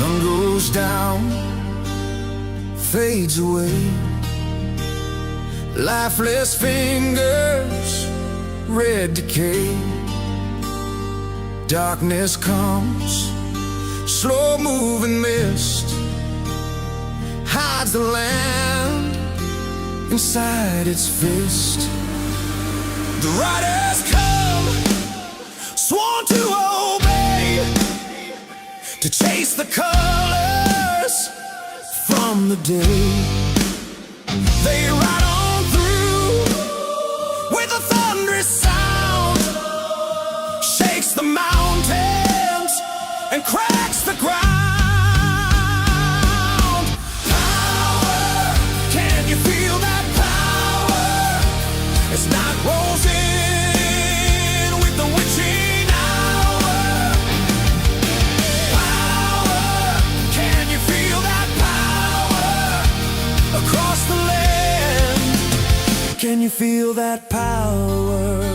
sun goes down, fades away. Lifeless fingers, red decay. Darkness comes, slow-moving mist hides the land inside its fist. The riders come, sworn to obey, to chase the colors from the day. They ride on through with a thunderous sound, shakes the mountains and cracks the ground. Power, can you feel that power? As night rolls in with the witching hour. Power, can you feel that power across the land? Can you feel that power?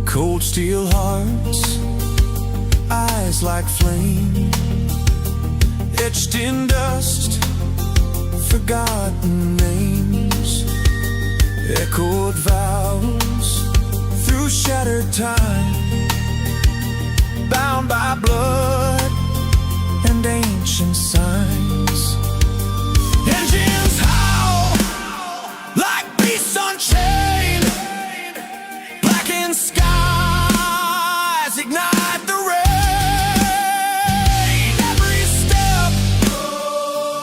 Cold steel hearts, eyes like flame, etched in dust, forgotten names, echoed vows through shattered time, bound by blood and ancient signs. Engines howl like beasts unchained, blackened skies ignite the rain. Every step,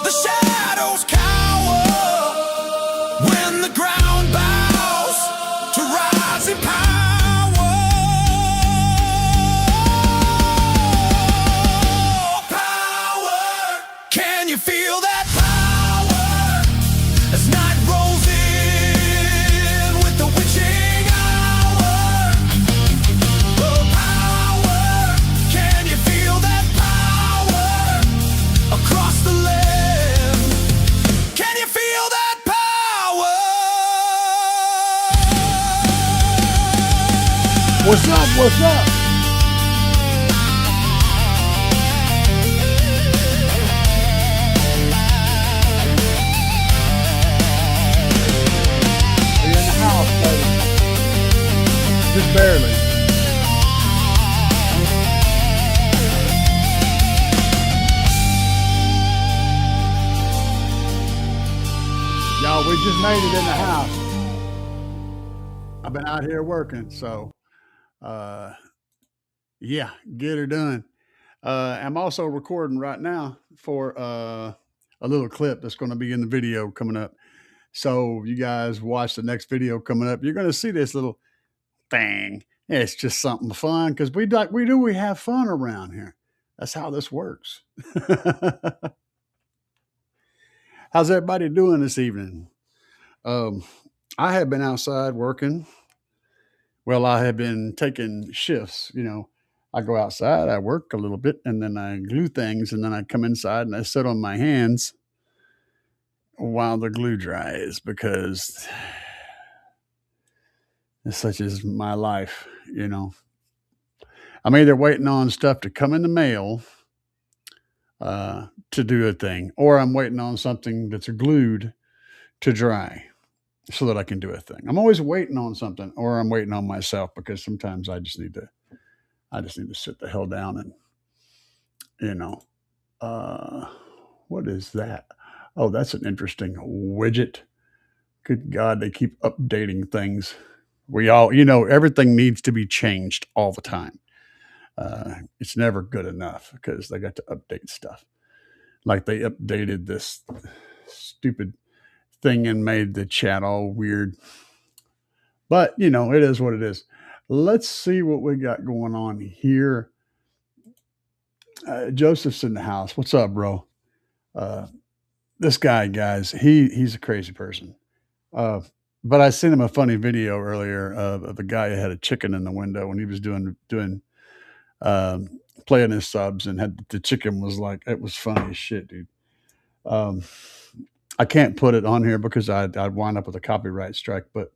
the shadows cower when the ground bows to rise in power. Power, can you feel that power? As night rolls in with the witching hour. Oh, power, can you feel that power across the land? Can you feel that power? What's up? What's up? You're in the house, baby. Just barely. Y'all, we just made it in the house. I've been out here working, so yeah, get her done. I'm also recording right now for a little clip that's going to be in the video coming up. So you guys watch the next video coming up. You're going to see this little thing. It's just something fun because we have fun around here. That's how this works. How's everybody doing this evening? I have been outside working. Well, I have been taking shifts. You know, I go outside, I work a little bit, and then I glue things, and then I come inside and I sit on my hands while the glue dries because such is my life, you know. I'm either waiting on stuff to come in the mail to do a thing, or I'm waiting on something that's glued to dry so that I can do a thing. I'm always waiting on something, or I'm waiting on myself because sometimes I just need to sit the hell down and, you know, what is that? Oh, that's an interesting widget. Good God, they keep updating things. We all, you know, everything needs to be changed all the time. It's never good enough because they got to update stuff. Like they updated this stupid thing and made the chat all weird. But, you know, it is what it is. Let's see what we got going on here. Joseph's in the house. What's up, bro? Uh, this guy, guys, he's a crazy person. Uh, but I sent him a funny video earlier of a guy who had a chicken in the window when he was doing um, playing his subs, and had the chicken was like, it was funny as shit, dude. Um, I can't put it on here because I'd wind up with a copyright strike, but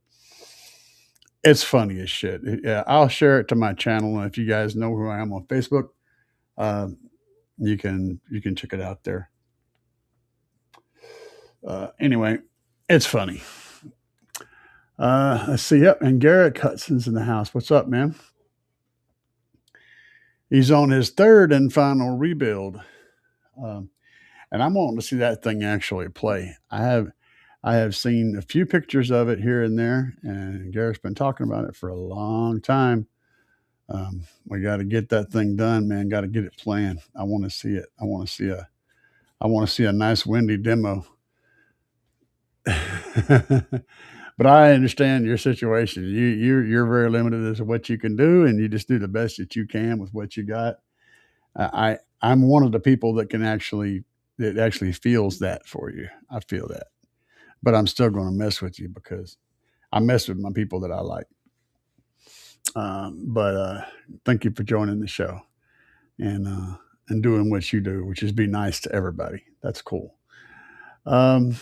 it's funny as shit. Yeah, I'll share it to my channel, and if you guys know who I am on Facebook, uh, you can check it out there. Anyway, it's funny. Let's see. Yep, and Garrett Hudson's in the house. What's up, man? He's on his third and final rebuild, um, and I'm wanting to see that thing actually play. I have seen a few pictures of it here and there, and Garrett's been talking about it for a long time. We got to get that thing done, man. Got to get it playing. I want to see it. I want to see a nice windy demo. But I understand your situation. You're very limited as to what you can do, and you just do the best that you can with what you got. I'm one of the people that actually feels that for you. I feel that, but I'm still going to mess with you because I mess with my people that I like. But thank you for joining the show and doing what you do, which is be nice to everybody. That's cool. Um,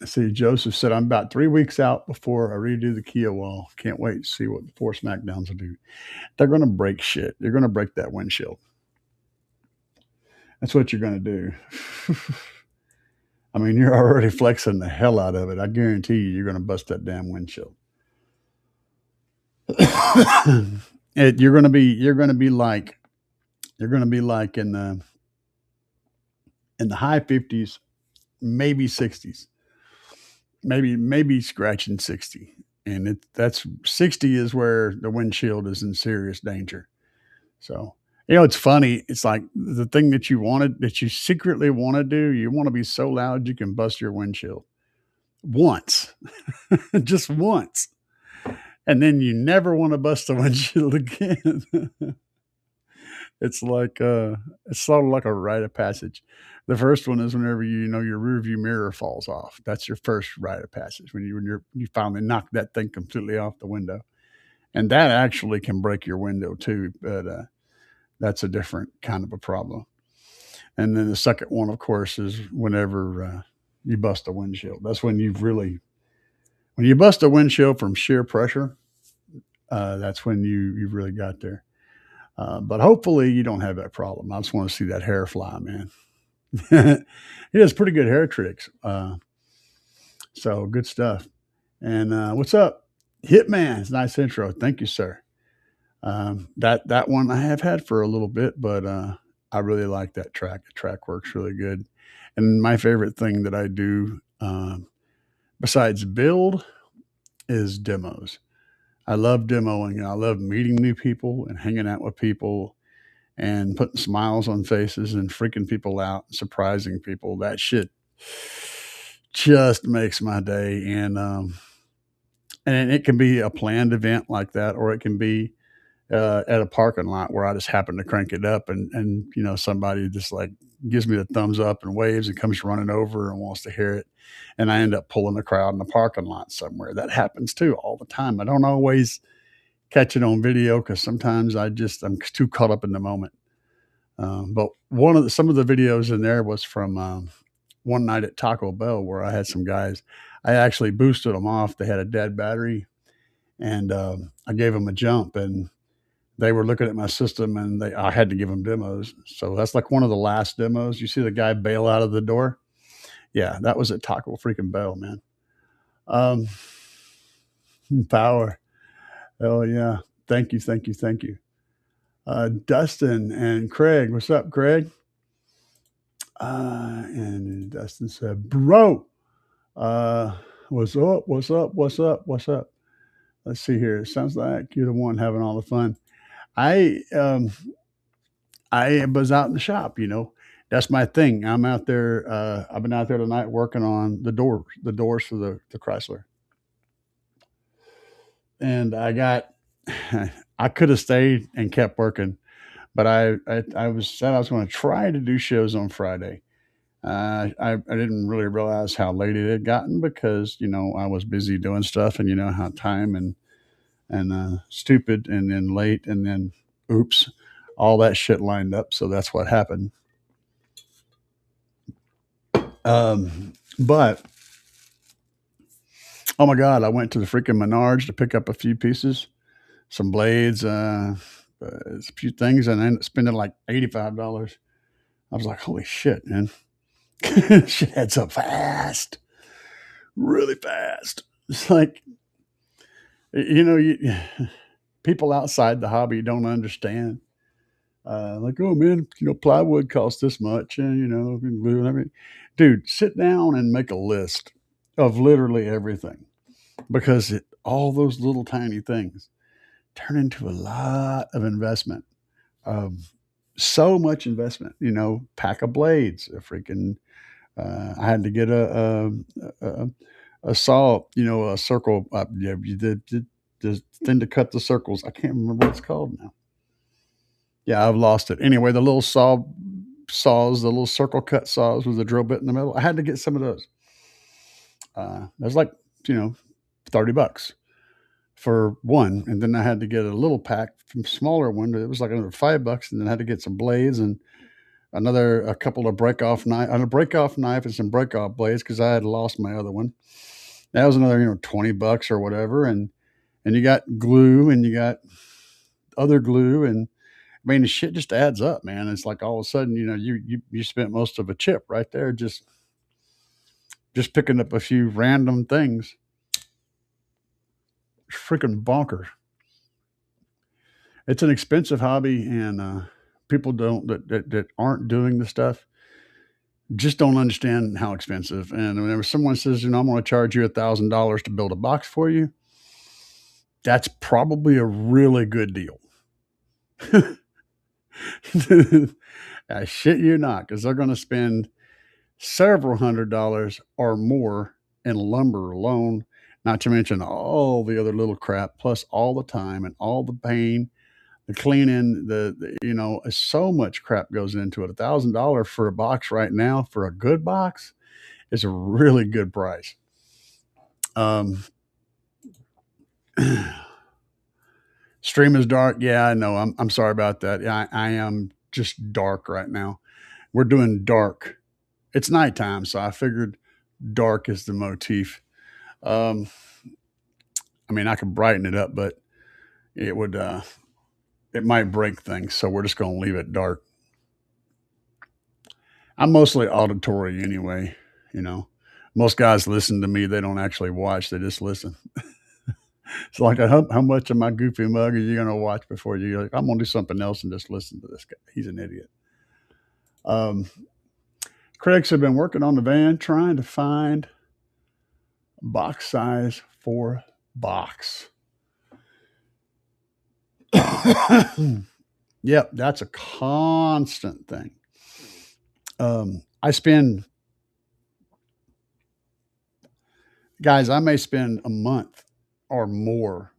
See, Joseph said, I'm about 3 weeks out before I redo the Kia wall. Can't wait to see what the 4 SmackDowns will do. They're going to break shit. They're going to break that windshield. That's what you're going to do. I mean, you're already flexing the hell out of it. I guarantee you're going to bust that damn windshield. You're going to be like in the high 50s, maybe 60s. Maybe scratching 60, and that's 60 is where the windshield is in serious danger. So it's funny. It's like the thing that you secretly want to do. You want to be so loud you can bust your windshield once, just once, and then you never want to bust the windshield again. It's sort of like a rite of passage. The first one is whenever your rear view mirror falls off. That's your first rite of passage when you finally knock that thing completely off the window, and that actually can break your window too. But that's a different kind of a problem. And then the second one, of course, is whenever you bust a windshield. That's when when you bust a windshield from sheer pressure. That's when you've really got there. But hopefully you don't have that problem. I just want to see that hair fly, man. He does pretty good hair tricks. So good stuff. And what's up? Hitman. It's a nice intro. Thank you, sir. That one I have had for a little bit, but I really like that track. The track works really good. And my favorite thing that I do besides build is demos. I love demoing, and I love meeting new people and hanging out with people and putting smiles on faces and freaking people out, surprising people. That shit just makes my day. And it can be a planned event like that, or it can be at a parking lot where I just happen to crank it up, and somebody just like gives me the thumbs up and waves and comes running over and wants to hear it, and I end up pulling the crowd in the parking lot somewhere. That happens too all the time. I don't always catch it on video because sometimes I'm too caught up in the moment. But some of the videos in there was from one night at Taco Bell where I had some guys. I actually boosted them off. They had a dead battery, and I gave them a jump, and they were looking at my system, and I had to give them demos. So that's like one of the last demos. You see the guy bail out of the door? Yeah, that was at Taco freaking Bell, man. Um, Power. Oh yeah. Thank you, thank you, thank you. Dustin and Craig. What's up, Craig? And Dustin said, bro, what's up? What's up? What's up? What's up? Let's see here. It sounds like you're the one having all the fun. I was out in the shop, That's my thing. I'm out there. I've been out there tonight working on the doors for the Chrysler. And I could have stayed and kept working, but I was going to try to do shows on Friday. I didn't really realize how late it had gotten because I was busy doing stuff, and you know how time and stupid, and then late, and then oops, all that shit lined up. So that's what happened. But oh my god, I went to the freaking Menards to pick up a few pieces, some blades, a few things, and I ended up spending like $85. I was like, holy shit, man. Shit adds up fast, really fast. It's like, people outside the hobby don't understand. Like, oh man, plywood costs this much, and glue and everything. Dude, sit down and make a list of literally everything, because all those little tiny things turn into a lot of investment. So much investment. Pack of blades, a freaking. I had to get a saw, a circle. Yeah, the thing to cut the circles. I can't remember what it's called now. Yeah, I've lost it. Anyway, the little saws, the little circle cut saws with the drill bit in the middle. I had to get some of those. That was like, $30 for one. And then I had to get a little pack from smaller one. It was like another $5. And then I had to get some blades and a couple of break off knife and some break off blades, because I had lost my other one. That was another, $20 or whatever. And you got glue, and you got other glue, and I mean, the shit just adds up, man. It's like all of a sudden, you spent most of a chip right there just picking up a few random things. It's freaking bonkers. It's an expensive hobby, and people that aren't doing the stuff just don't understand how expensive. And whenever someone says, I'm going to charge you $1,000 to build a box for you, that's probably a really good deal. I shit you not, because they're going to spend several $100s or more in lumber alone, not to mention all the other little crap, plus all the time and all the pain, the cleaning, so much crap goes into it. $1,000 for a box right now, for a good box, is a really good price. Stream is dark. Yeah, I know. I'm sorry about that. I am just dark right now. We're doing dark. It's nighttime, so I figured dark is the motif. I mean, I could brighten it up, but it would it might break things, so we're just going to leave it dark. I'm mostly auditory anyway. Most guys listen to me. They don't actually watch. They just listen. It's like, how much of my goofy mug are you going to watch before you're like, I'm going to do something else and just listen to this guy. He's an idiot. Critics have been working on the van, trying to find box size for box. Yep, that's a constant thing. I may spend a month or more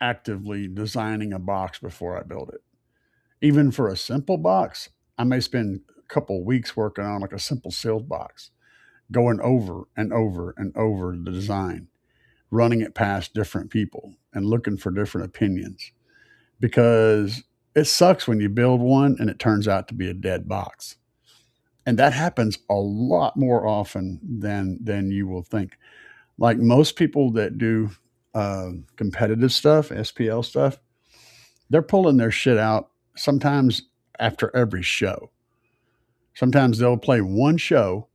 actively designing a box before I build it. Even for a simple box, I may spend a couple weeks working on like a simple sealed box, going over and over and over the design, running it past different people and looking for different opinions, because it sucks when you build one and it turns out to be a dead box. And that happens a lot more often than you will think. Like most people that do competitive stuff, SPL stuff, they're pulling their shit out sometimes after every show. Sometimes they'll play one show,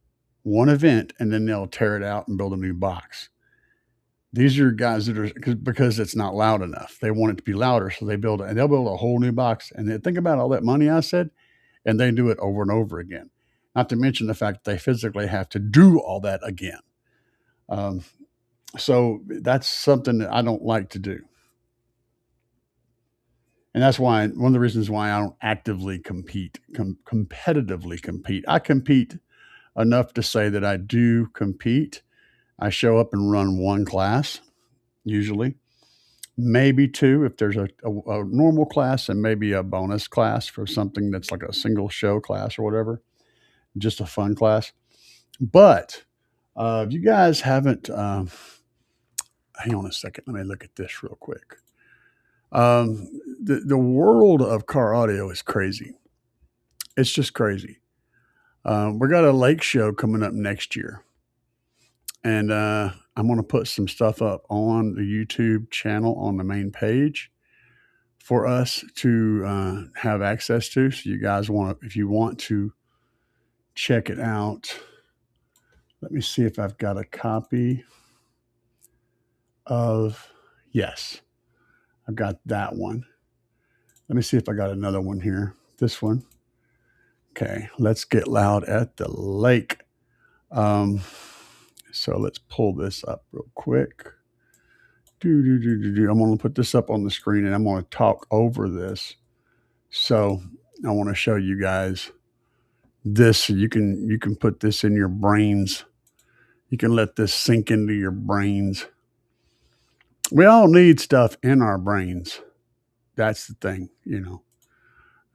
one event, and then they'll tear it out and build a new box. These are guys that are, because it's not loud enough. They want it to be louder, so they'll build a whole new box. And they think about all that money I said, and they do it over and over again. Not to mention the fact that they physically have to do all that again. So that's something that I don't like to do. And that's why, one of the reasons why I don't actively competitively compete. I compete enough to say that I do compete. I show up and run one class, usually, maybe two if there's a normal class, and maybe a bonus class for something that's like a single show class or whatever. just a fun class. But if you guys haven't, hang on a second, let me look at this real quick. The world of car audio is crazy. It's just crazy. We got a lake show coming up next year, and I'm going to put some stuff up on the YouTube channel on the main page for us to have access to. So you guys want to, if you want to check it out, let me see if I've got a copy of, yes, I've got that one. Let me see if I got another one here. This one. Okay, let's get loud at the lake. So let's pull this up real quick. I'm going to put this up on the screen and I'm going to talk over this. So I want to show you guys this. So you can put this in your brains. You can let this sink into your brains. We all need stuff in our brains. That's the thing, you know.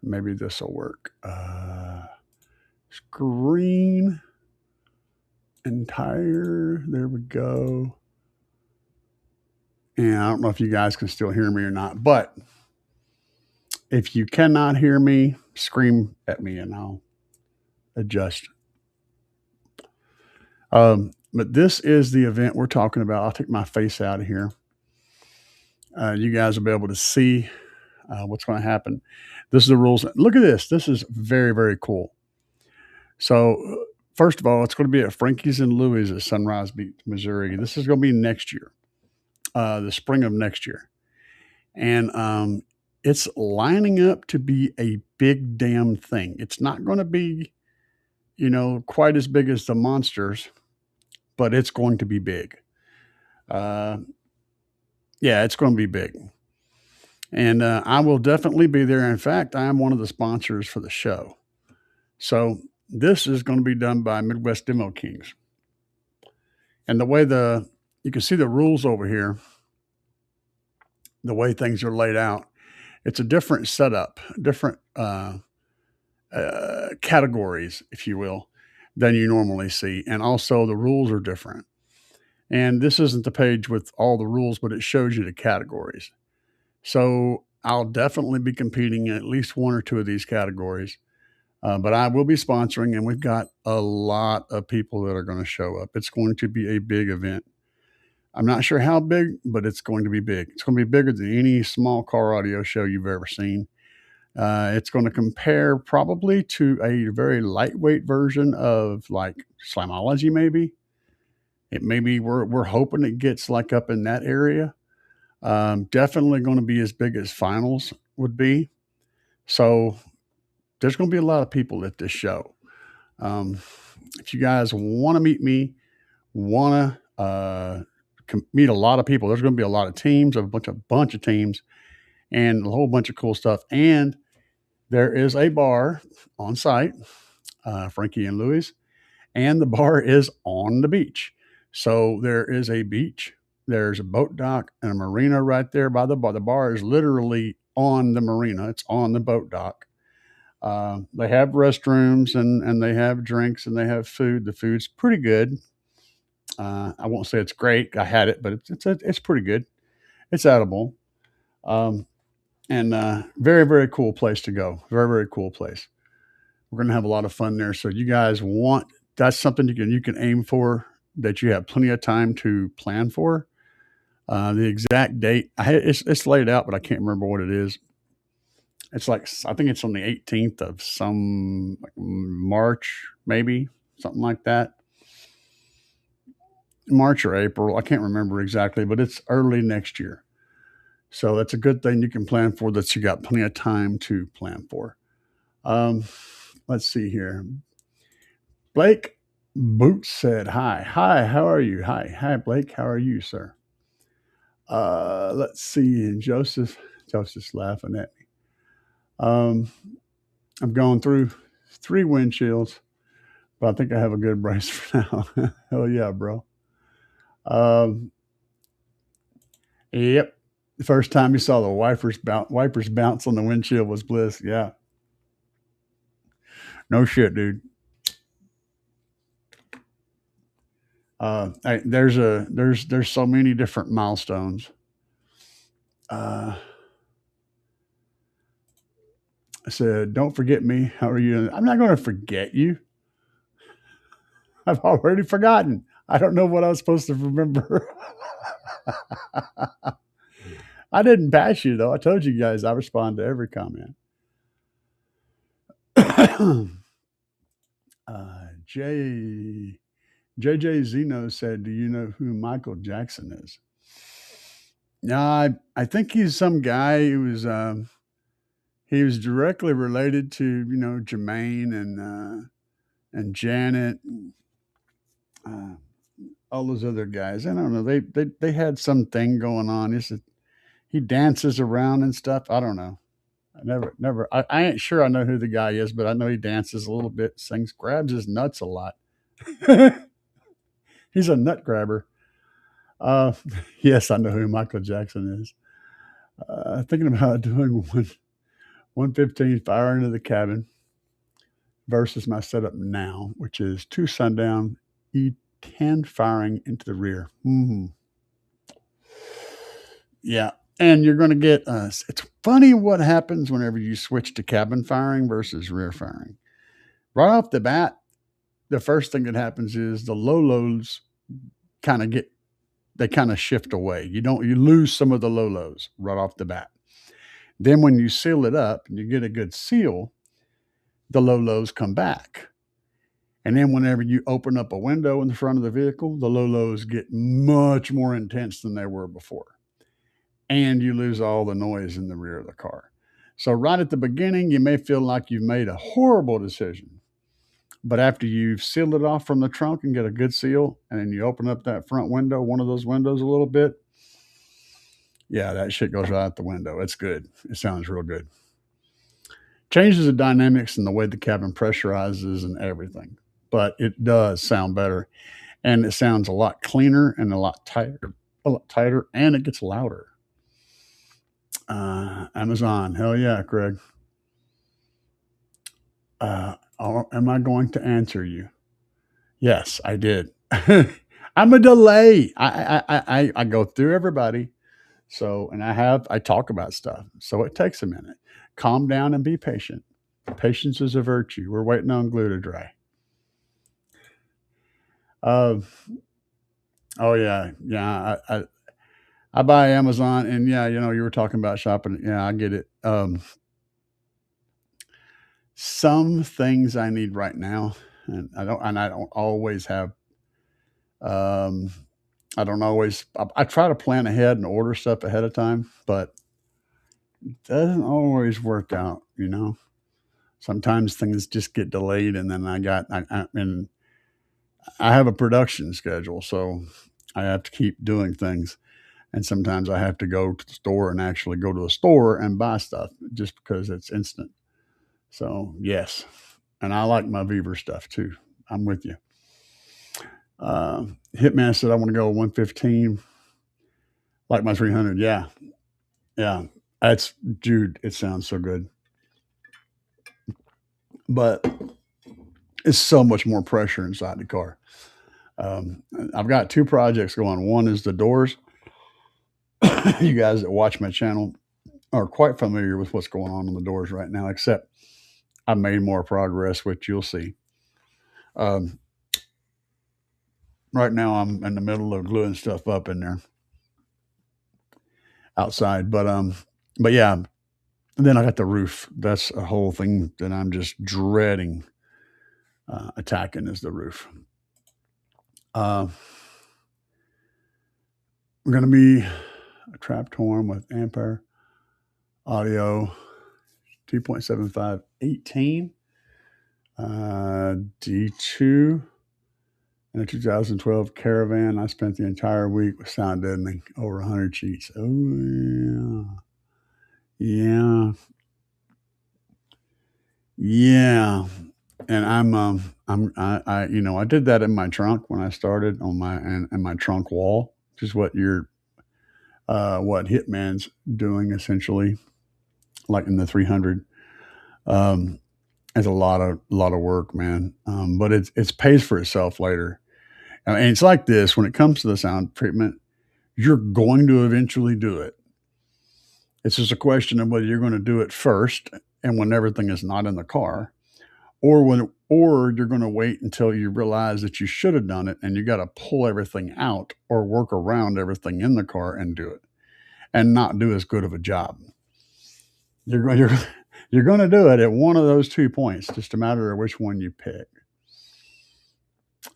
Maybe this will work. Screen entire. There we go. And I don't know if you guys can still hear me or not, but if you cannot hear me, scream at me and I'll adjust. But this is the event we're talking about. I'll take my face out of here. You guys will be able to see what's going to happen. This is the rules. Look at this. This is very, very cool. So first of all, it's going to be at Frankie's and Louie's at Sunrise Beach, Missouri. This is going to be next year, the spring of next year. And it's lining up to be a big damn thing. It's not going to be, you know, quite as big as the Monsters, but it's going to be big. Yeah, it's going to be big. And I will definitely be there. In fact, I am one of the sponsors for the show. So this is going to be done by Midwest Demo Kings. And the way you can see the rules over here, the way things are laid out, it's a different setup, different categories, if you will, than you normally see. And also the rules are different. And this isn't the page with all the rules, but it shows you the categories. So I'll definitely be competing in at least one or two of these categories. But I will be sponsoring, and we've got a lot of people that are going to show up. It's going to be a big event. I'm not sure how big, but it's going to be big. It's going to be bigger than any small car audio show you've ever seen. It's going to compare probably to a very lightweight version of like Slamology, maybe. It maybe we're hoping it gets like up in that area. Definitely going to be as big as finals would be. So there's going to be a lot of people at this show. If you guys want to meet me, want to meet a lot of people, there's going to be a lot of teams, a bunch of teams, and a whole bunch of cool stuff. And there is a bar on site, Frankie and Louie's, and the bar is on the beach. So there is a beach, there's a boat dock and a marina right there by the bar. The bar is literally on the marina. It's on the boat dock. They have restrooms and they have drinks and they have food. The food's pretty good. I won't say it's great. I had it, but it's pretty good. It's edible. And very, very cool place to go. Very, very cool place. We're going to have a lot of fun there. So you guys that's something you can aim for, that you have plenty of time to plan for. The exact date, it's laid out, but I can't remember what it is. It's like, I think it's on the 18th of some March, maybe something like that. March or April. I can't remember exactly, but it's early next year. So that's a good thing you can plan for, that you got plenty of time to plan for. Let's see here. Blake Boots said, hi, how are you? Hi, Blake. How are you, sir? Let's see. And Joseph's laughing at me. I'm going through 3 windshields, but I think I have a good brace for now. Hell yeah, bro. Yep. The first time you saw the wipers bounce on the windshield was bliss. Yeah. No shit, dude. There's so many different milestones. Uh, I said, "Don't forget me. How are you?" I'm not going to forget you. I've already forgotten. I don't know what I was supposed to remember. I didn't bash you though. I told you guys I respond to every comment. J JJ Zeno said, "Do you know who Michael Jackson is?" No, I think he's some guy who was he was directly related to Jermaine and Janet, uh, all those other guys. I don't know. They had some thing going on. He dances around and stuff. I don't know. I ain't sure I know who the guy is, but I know he dances a little bit, sings, grabs his nuts a lot. He's a nut grabber. Uh, yes, I know who Michael Jackson is. Thinking about doing 115 fire into the cabin versus my setup now, which is 2 sundown, E10 firing into the rear. Yeah. And you're going to get, it's funny what happens whenever you switch to cabin firing versus rear firing. Right off the bat, the first thing that happens is the low lows kind of they kind of shift away. You lose some of the low lows right off the bat. Then when you seal it up and you get a good seal, the low lows come back. And then whenever you open up a window in the front of the vehicle, the low lows get much more intense than they were before. And you lose all the noise in the rear of the car. So right at the beginning, you may feel like you've made a horrible decision. But after you've sealed it off from the trunk and get a good seal, and then you open up that front window, one of those windows a little bit, yeah, that shit goes right out the window. It's good. It sounds real good. Changes the dynamics and the way the cabin pressurizes and everything. But it does sound better. And it sounds a lot cleaner and a lot tighter, and it gets louder. Amazon, hell yeah, Craig. Am I going to answer you? Yes, I did. I'm a delay. I go through everybody. So, and I talk about stuff. So it takes a minute. Calm down and be patient. Patience is a virtue. We're waiting on glue to dry. Oh yeah, yeah. I buy Amazon, and yeah, you were talking about shopping. Yeah, I get it. Some things I need right now, and I don't always have. Um, I don't always. I try to plan ahead and order stuff ahead of time, but it doesn't always work out. Sometimes things just get delayed, and then and I have a production schedule, so I have to keep doing things. And sometimes I have to go to the store and actually go to a store and buy stuff just because it's instant. So yes, and I like my Beaver stuff too. I'm with you. Hitman said I want to go 115, like my 300. Yeah, yeah. That's Jude. It sounds so good, but it's so much more pressure inside the car. I've got 2 projects going. One is the doors. You guys that watch my channel are quite familiar with what's going on the doors right now, except I made more progress, which you'll see. Right now I'm in the middle of gluing stuff up in there outside, but yeah. And then I got the roof. That's a whole thing that I'm just dreading attacking is the roof. We're going to be a trapped horn with Ampere audio 2.75 18 D2 in a 2012 Caravan. I spent the entire week with sound deadening, over 100 sheets. Oh yeah, yeah. And I did that in my trunk when I started on my trunk wall, which is what what Hitman's doing essentially, like in the 300. It's a lot of work, man. But it's pays for itself later. And it's like this when it comes to the sound treatment, you're going to eventually do it. It's just a question of whether you're going to do it first and when everything is not in the car, or you're going to wait until you realize that you should have done it and you got to pull everything out or work around everything in the car and do it and not do as good of a job. You're going you're, you're going to do it at one of those 2 points, just a matter of which one you pick.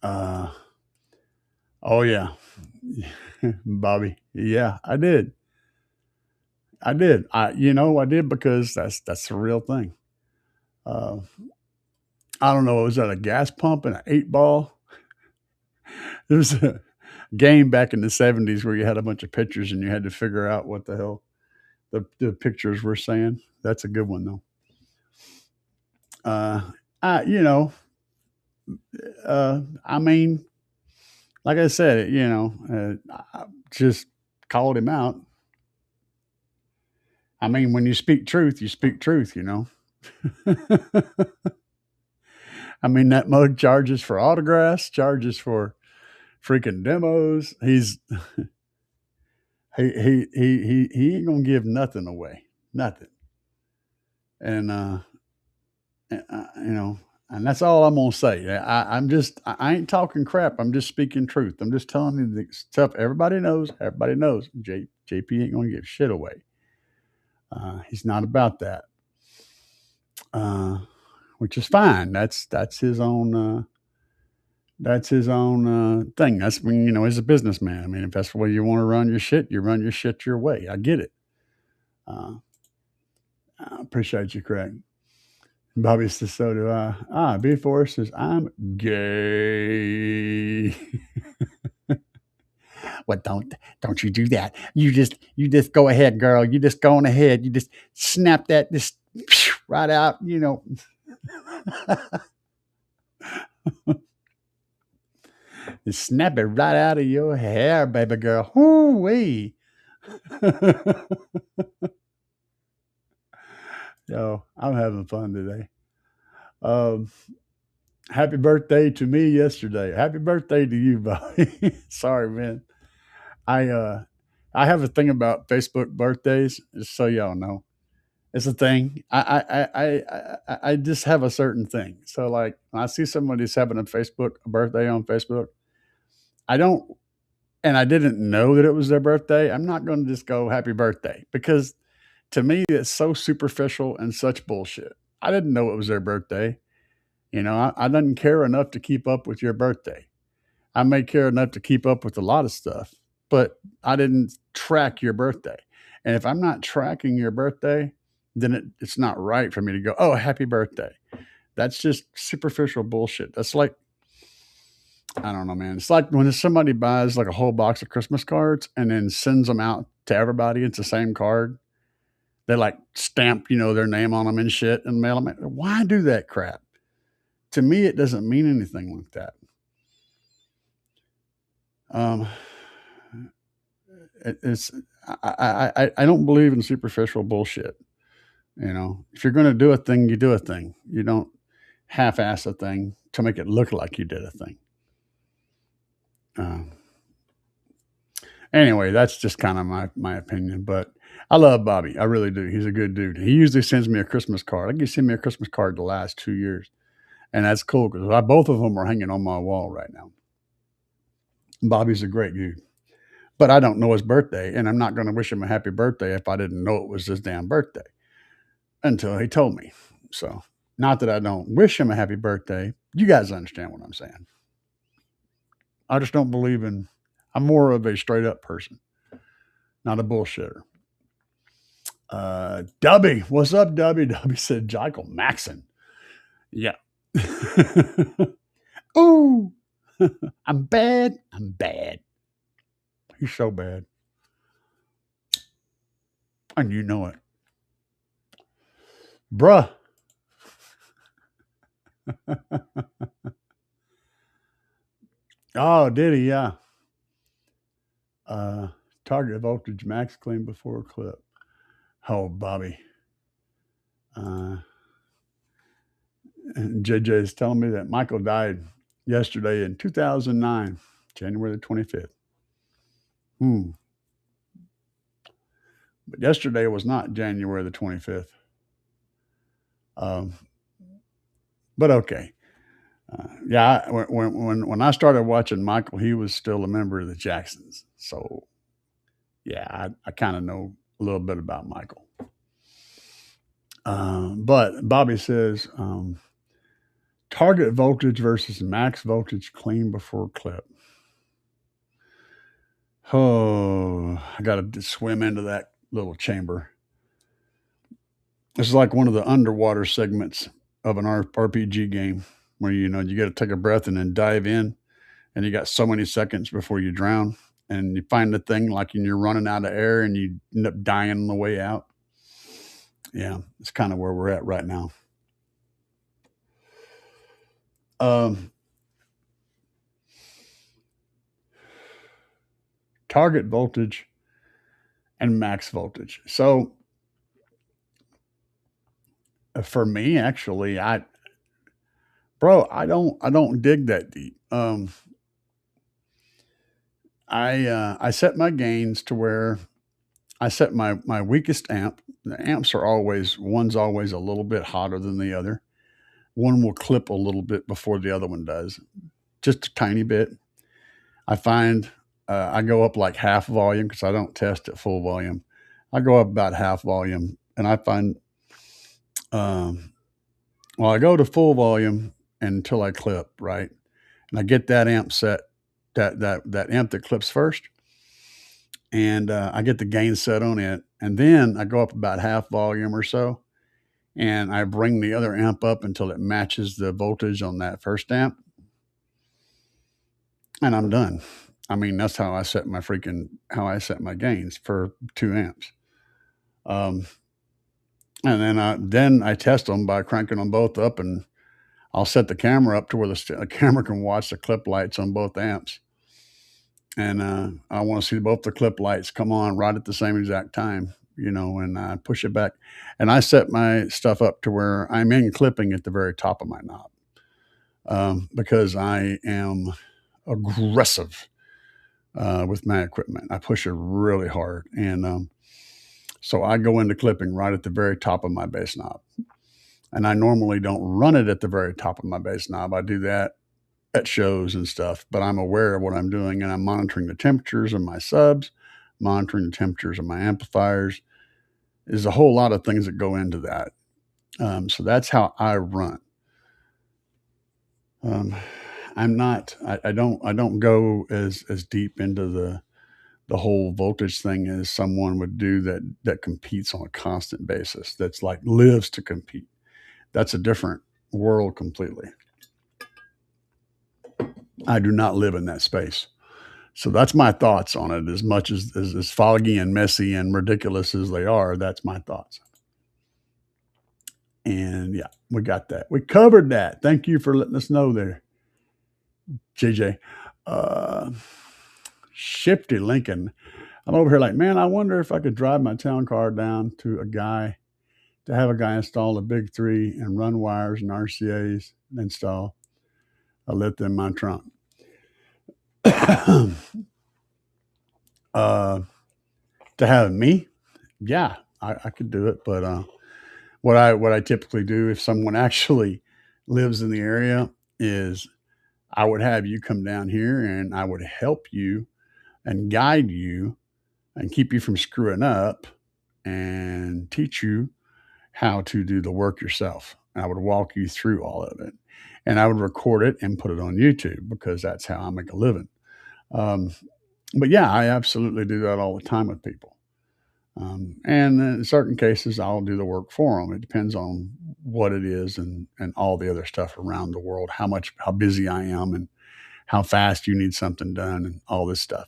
Uh, oh yeah, Bobby. Yeah, I did. I did. I did because that's the real thing. Uh, I don't know. Was that a gas pump and an 8 ball? There was a game back in the 70s where you had a bunch of pictures and you had to figure out what the hell the pictures were saying. That's a good one though. Uh, I you know, I mean, like I said, I just called him out. I mean, when you speak truth, you speak truth. I mean, that mug charges for autographs, charges for freaking demos. He ain't gonna give nothing away, nothing. And and that's all I'm gonna say. I ain't talking crap. I'm just speaking truth. I'm just telling you the stuff everybody knows. Everybody knows. JP ain't gonna give shit away. He's not about that, which is fine. That's his own. That's his own thing. That's when he's a businessman. I mean, if that's the way you want to run your shit, you run your shit your way. I get it. Uh, I appreciate you, Craig. Bobby says, so do I. B Force says, I'm gay. Well, don't you do that. You just go ahead, girl. You just go on ahead. You just snap that just right out, Just snap it right out of your hair, baby girl. Woo-wee. Yo, I'm having fun today. Um, Happy birthday to me yesterday. Happy birthday to you, Bobby. Sorry, man. I uh I have a thing about Facebook birthdays, just so y'all know. It's a thing. I just have a certain thing. So like when I see somebody's having a birthday on Facebook, I don't and I didn't know that it was their birthday, I'm not going to just go happy birthday because to me it's so superficial and such bullshit. I didn't know it was their birthday. I didn't care enough to keep up with your birthday. I may care enough to keep up with a lot of stuff, but I didn't track your birthday. And if I'm not tracking your birthday, then it's not right for me to go, oh, happy birthday. That's just superficial bullshit. That's like, I don't know, man. It's like when somebody buys like a whole box of Christmas cards and then sends them out to everybody. It's the same card. They like stamp, their name on them and shit and mail them. Why do that crap? To me, it doesn't mean anything like that. Um, it's I don't believe in superficial bullshit. If you're going to do a thing, you do a thing. You don't half-ass a thing to make it look like you did a thing. Um, anyway, that's just kind of my opinion. But I love Bobby. I really do. He's a good dude. He usually sends me a Christmas card. I think he sent me a Christmas card the last 2 years, and that's cool because both of them are hanging on my wall right now. Bobby's a great dude. But I don't know his birthday, and I'm not going to wish him a happy birthday if I didn't know it was his damn birthday until he told me. So, not that I don't wish him a happy birthday. You guys understand what I'm saying. I just don't believe in, I'm more of a straight up person, not a bullshitter. Dubby, what's up, Dubby? Dubby said, Michael Maxon. Yeah. Ooh, I'm bad. I'm bad. He's so bad. And you know it. Bruh. Oh, did he? Yeah. Target voltage max clean before clip. Oh, Bobby. JJ is telling me that Michael died yesterday in 2009. January the 25th. But yesterday was not January the 25th. But okay. Yeah, when I started watching Michael, he was still a member of the Jacksons. So, yeah, I kind of know a little bit about Michael. But Bobby says target voltage versus max voltage clean before clip. Oh, I got to swim into that little chamber. It's like one of the underwater segments of an RPG game where, you got to take a breath and then dive in, and you got so many seconds before you drown, and you find the thing like you're running out of air and you end up dying on the way out. Yeah, it's kind of where we're at right now. Target voltage and max voltage. So for me, actually, I don't dig that deep. I set my gains to where I set my weakest amp. The amps are one's always a little bit hotter than the other. One will clip a little bit before the other one does, just a tiny bit. I find I go up like half volume because I don't test at full volume. I go up about half volume, and I find, I go to full volume until I clip, right? And I get that amp set, that amp that clips first, and I get the gain set on it, and then I go up about half volume or so, and I bring the other amp up until it matches the voltage on that first amp, and I'm done. I mean, that's how I set my gains for 2 amps. And then I test them by cranking them both up, and I'll set the camera up to where the camera can watch the clip lights on both amps. And I want to see both the clip lights come on right at the same exact time, and I push it back. And I set my stuff up to where I'm in clipping at the very top of my knob, because I am aggressive with my equipment. I push it really hard. And so I go into clipping right at the very top of my bass knob. And I normally don't run it at the very top of my bass knob. I do that at shows and stuff, but I'm aware of what I'm doing, and I'm monitoring the temperatures of my subs, monitoring the temperatures of my amplifiers. There's a whole lot of things that go into that. So that's how I run. I don't go as deep into the whole voltage thing as someone would do that competes on a constant basis. That's like lives to compete. That's a different world completely. I do not live in that space. So that's my thoughts on it. As much as foggy and messy and ridiculous as they are, that's my thoughts. And yeah, we got that. We covered that. Thank you for letting us know there, JJ. Shifty Lincoln. I'm over here like, man, I wonder if I could drive my town car down to have a guy install a Big 3 and run wires and RCAs and install a lithium in my trunk. To have me, yeah, I could do it. But what I typically do if someone actually lives in the area is I would have you come down here and I would help you and guide you and keep you from screwing up and teach you how to do the work yourself. I would walk you through all of it, and I would record it and put it on YouTube because that's how I make a living. But yeah, I absolutely do that all the time with people. And in certain cases, I'll do the work for them. It depends on what it is and all the other stuff around the world, how busy I am and how fast you need something done and all this stuff.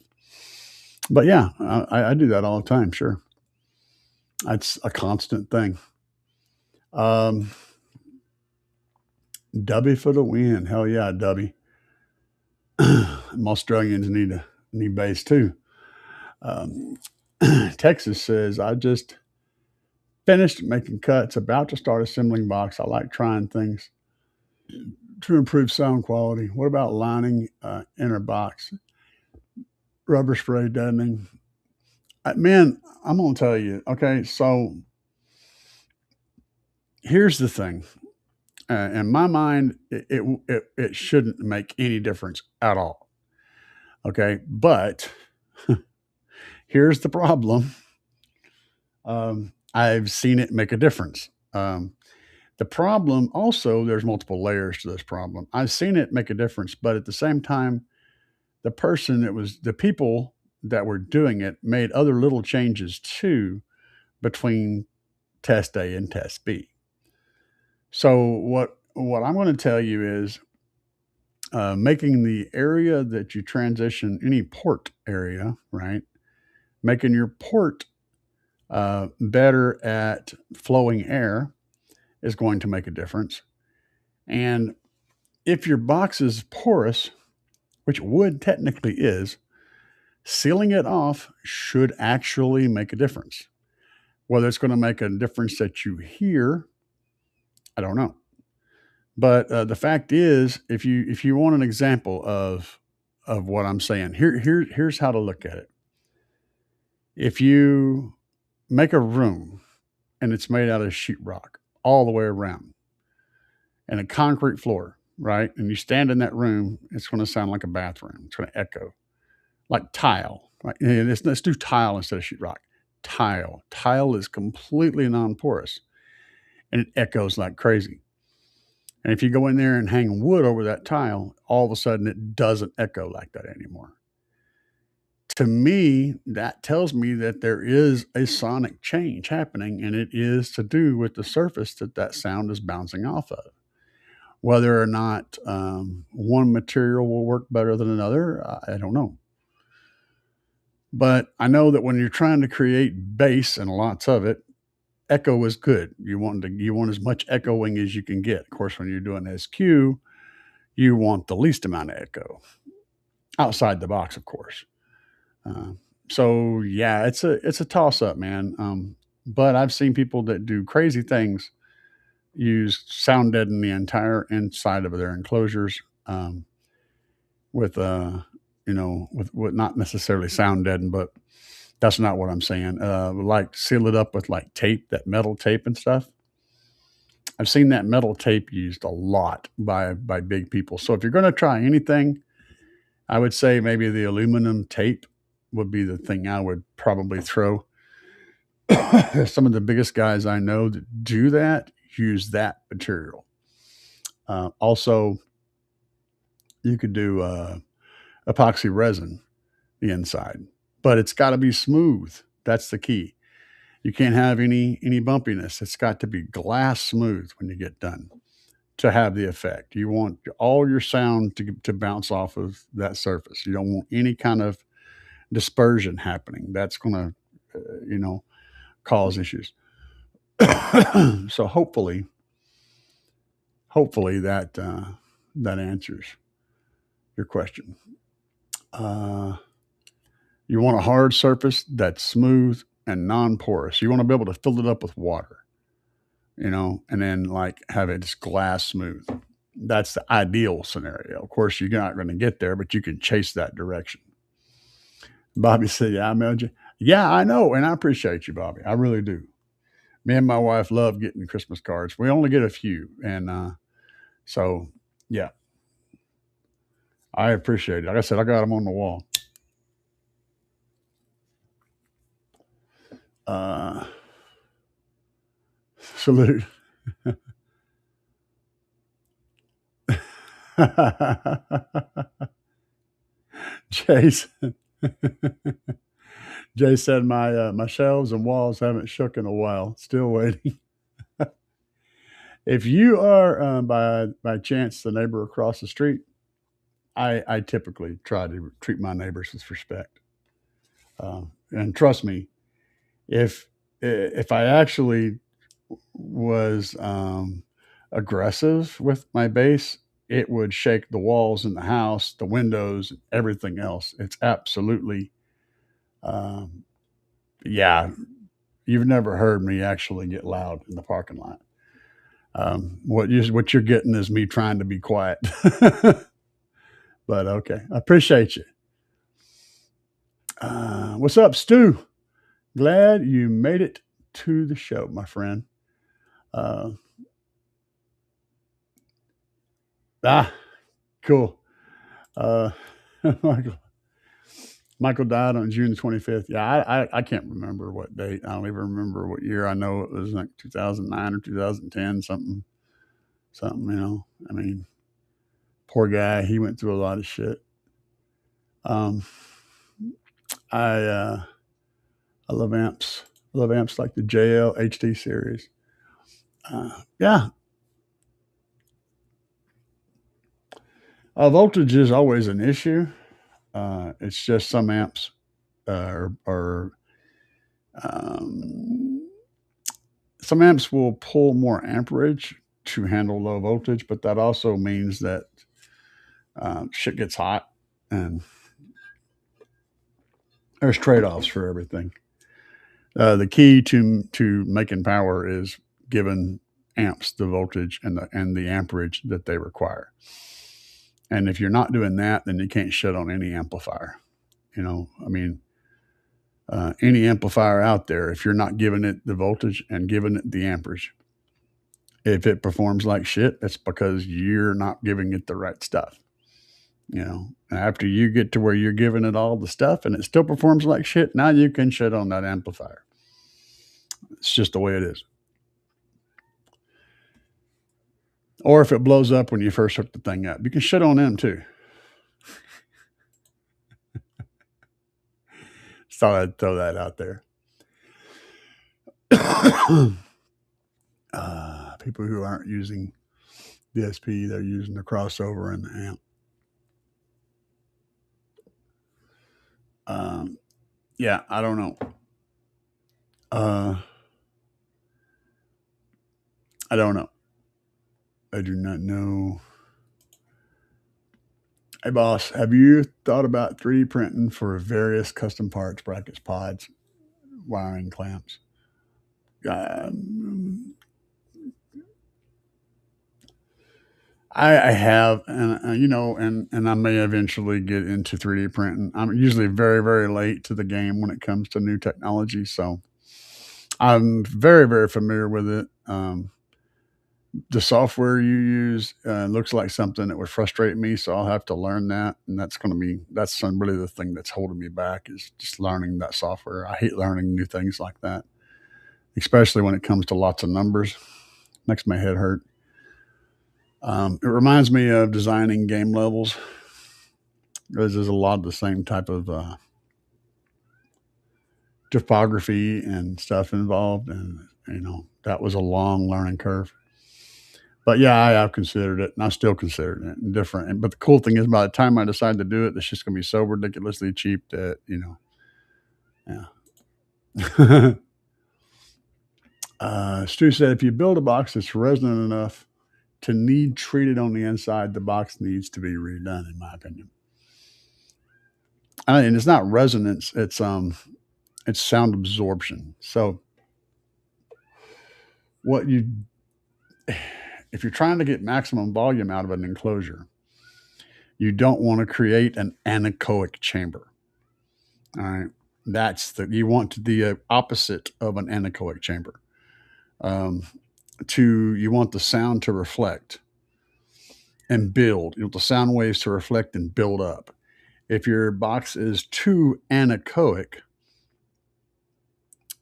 But yeah, I do that all the time. Sure. That's a constant thing. Dubby for the win. Hell yeah, Dubby. Australians need bass too. Texas says, I just finished making cuts, about to start assembling box. I like trying things to improve sound quality. What about lining inner box? rubber spray deadening. Man, I'm gonna tell you. Okay, so here's the thing. In my mind, it shouldn't make any difference at all. Okay, but here's the problem. I've seen it make a difference. The problem also, there's multiple layers to this problem. I've seen it make a difference, but at the same time, the people that were doing it made other little changes too between test A and test B. So what I'm going to tell you is making the area that you transition any port area, right? Making your port better at flowing air is going to make a difference. And if your box is porous, which wood technically is, sealing it off should actually make a difference. Whether it's going to make a difference that you hear, I don't know. But the fact is, if you want an example of what I'm saying, here's how to look at it. If you make a room and it's made out of sheetrock all the way around and a concrete floor, right? And you stand in that room, it's going to sound like a bathroom. It's going to echo like tile. Right? And let's do tile instead of sheetrock. Tile is completely non-porous and it echoes like crazy. And if you go in there and hang wood over that tile, all of a sudden it doesn't echo like that anymore. To me, that tells me that there is a sonic change happening, and it is to do with the surface that sound is bouncing off of. Whether or not one material will work better than another, I don't know. But I know that when you're trying to create bass and lots of it, echo is good. You want as much echoing as you can get. Of course, when you're doing SQ, you want the least amount of echo outside the box, of course. So yeah, it's a toss up, man. But I've seen people that do crazy things use sound deaden the entire inside of their enclosures with with not necessarily sound deaden, but that's not what I'm saying. Like seal it up with like tape, that metal tape and stuff. I've seen that metal tape used a lot by big people. So if you're going to try anything, I would say maybe the aluminum tape would be the thing I would probably throw. Some of the biggest guys I know that do that use that material. Also, you could do epoxy resin the inside, but it's got to be smooth. That's the key. You can't have any bumpiness. It's got to be glass smooth when you get done to have the effect. You want all your sound to bounce off of that surface. You don't want any kind of dispersion happening. That's going to, cause issues. So hopefully that answers your question. You want a hard surface that's smooth and non-porous. You want to be able to fill it up with water, and then like have it just glass smooth. That's the ideal scenario. Of course, you're not going to get there, but you can chase that direction. Bobby said, yeah, I mailed you. Yeah, I know. And I appreciate you, Bobby. I really do. Me and my wife love getting Christmas cards. We only get a few. And so, yeah, I appreciate it. Like I said, I got them on the wall. Salute. Jason. Jay said my shelves and walls haven't shook in a while. Still waiting. If you are by chance the neighbor across the street, I typically try to treat my neighbors with respect. And trust me, if I actually was aggressive with my bass, it would shake the walls in the house, the windows, everything else. It's absolutely, yeah. You've never heard me actually get loud in the parking lot. What you're getting is me trying to be quiet. But okay, I appreciate you. What's up, Stu? Glad you made it to the show, my friend. Uh, ah, cool. Uh, Michael, Michael died on June the 25th. Yeah, I can't remember what date. I don't even remember what year. I know it was like 2009 or 2010, something. I mean, poor guy. He went through a lot of shit. Um, I I love amps. I love amps like the JL HD series. Yeah, voltage is always an issue. It's just some amps are um, some amps will pull more amperage to handle low voltage, but that also means that shit gets hot, and there's trade offs for everything. The key to making power is giving amps the voltage and the amperage that they require. And if you're not doing that, then you can't shut on any amplifier. I mean, any amplifier out there, if you're not giving it the voltage and giving it the amperage, if it performs like shit, that's because you're not giving it the right stuff. After you get to where you're giving it all the stuff and it still performs like shit, now you can shut on that amplifier. It's just the way it is. Or if it blows up when you first hook the thing up, you can shut on them too. Thought I'd throw that out there. People who aren't using DSP, they're using the crossover and the amp. Yeah, I don't know. I don't know. I do not know. Hey, boss, have you thought about 3D printing for various custom parts, brackets, pods, wiring, clamps? I have, and I may eventually get into 3D printing. I'm usually very, very late to the game when it comes to new technology, so I'm very, very familiar with it. The software you use looks like something that would frustrate me, so I'll have to learn that, and that's really the thing that's holding me back is just learning that software. I hate learning new things like that, especially when it comes to lots of numbers. Makes my head hurt. It reminds me of designing game levels. There's a lot of the same type of topography and stuff involved, and that was a long learning curve. But yeah, I've considered it, and I still consider it and different. But the cool thing is, by the time I decide to do it, it's just going to be so ridiculously cheap that yeah. Stu said, if you build a box that's resonant enough to need treated on the inside, the box needs to be redone, in my opinion. And it's not resonance; it's sound absorption. So, if you're trying to get maximum volume out of an enclosure, you don't want to create an anechoic chamber. All right, you want the opposite of an anechoic chamber. You want the sound to reflect and build. You want the sound waves to reflect and build up. If your box is too anechoic,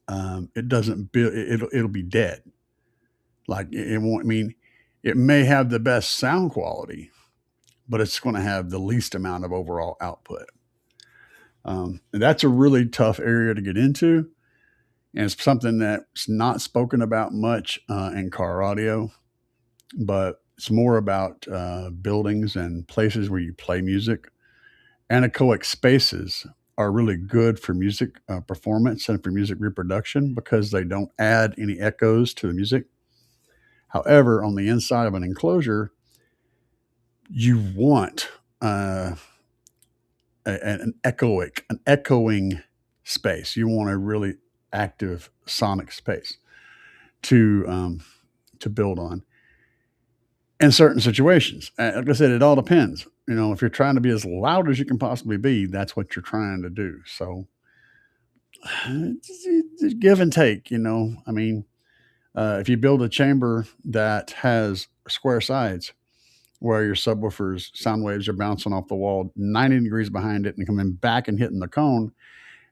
it doesn't build. It'll be dead. Like it won't. I mean, it may have the best sound quality, but it's going to have the least amount of overall output. And that's a really tough area to get into, and it's something that's not spoken about much in car audio, but it's more about buildings and places where you play music. Anechoic spaces are really good for music performance and for music reproduction because they don't add any echoes to the music. However, on the inside of an enclosure, you want an echoing space. You want a really active sonic space to build on. In certain situations, like I said, it all depends. if you're trying to be as loud as you can possibly be, that's what you're trying to do. So it's give and take. I mean, if you build a chamber that has square sides where your subwoofer's sound waves are bouncing off the wall 90 degrees behind it and coming back and hitting the cone,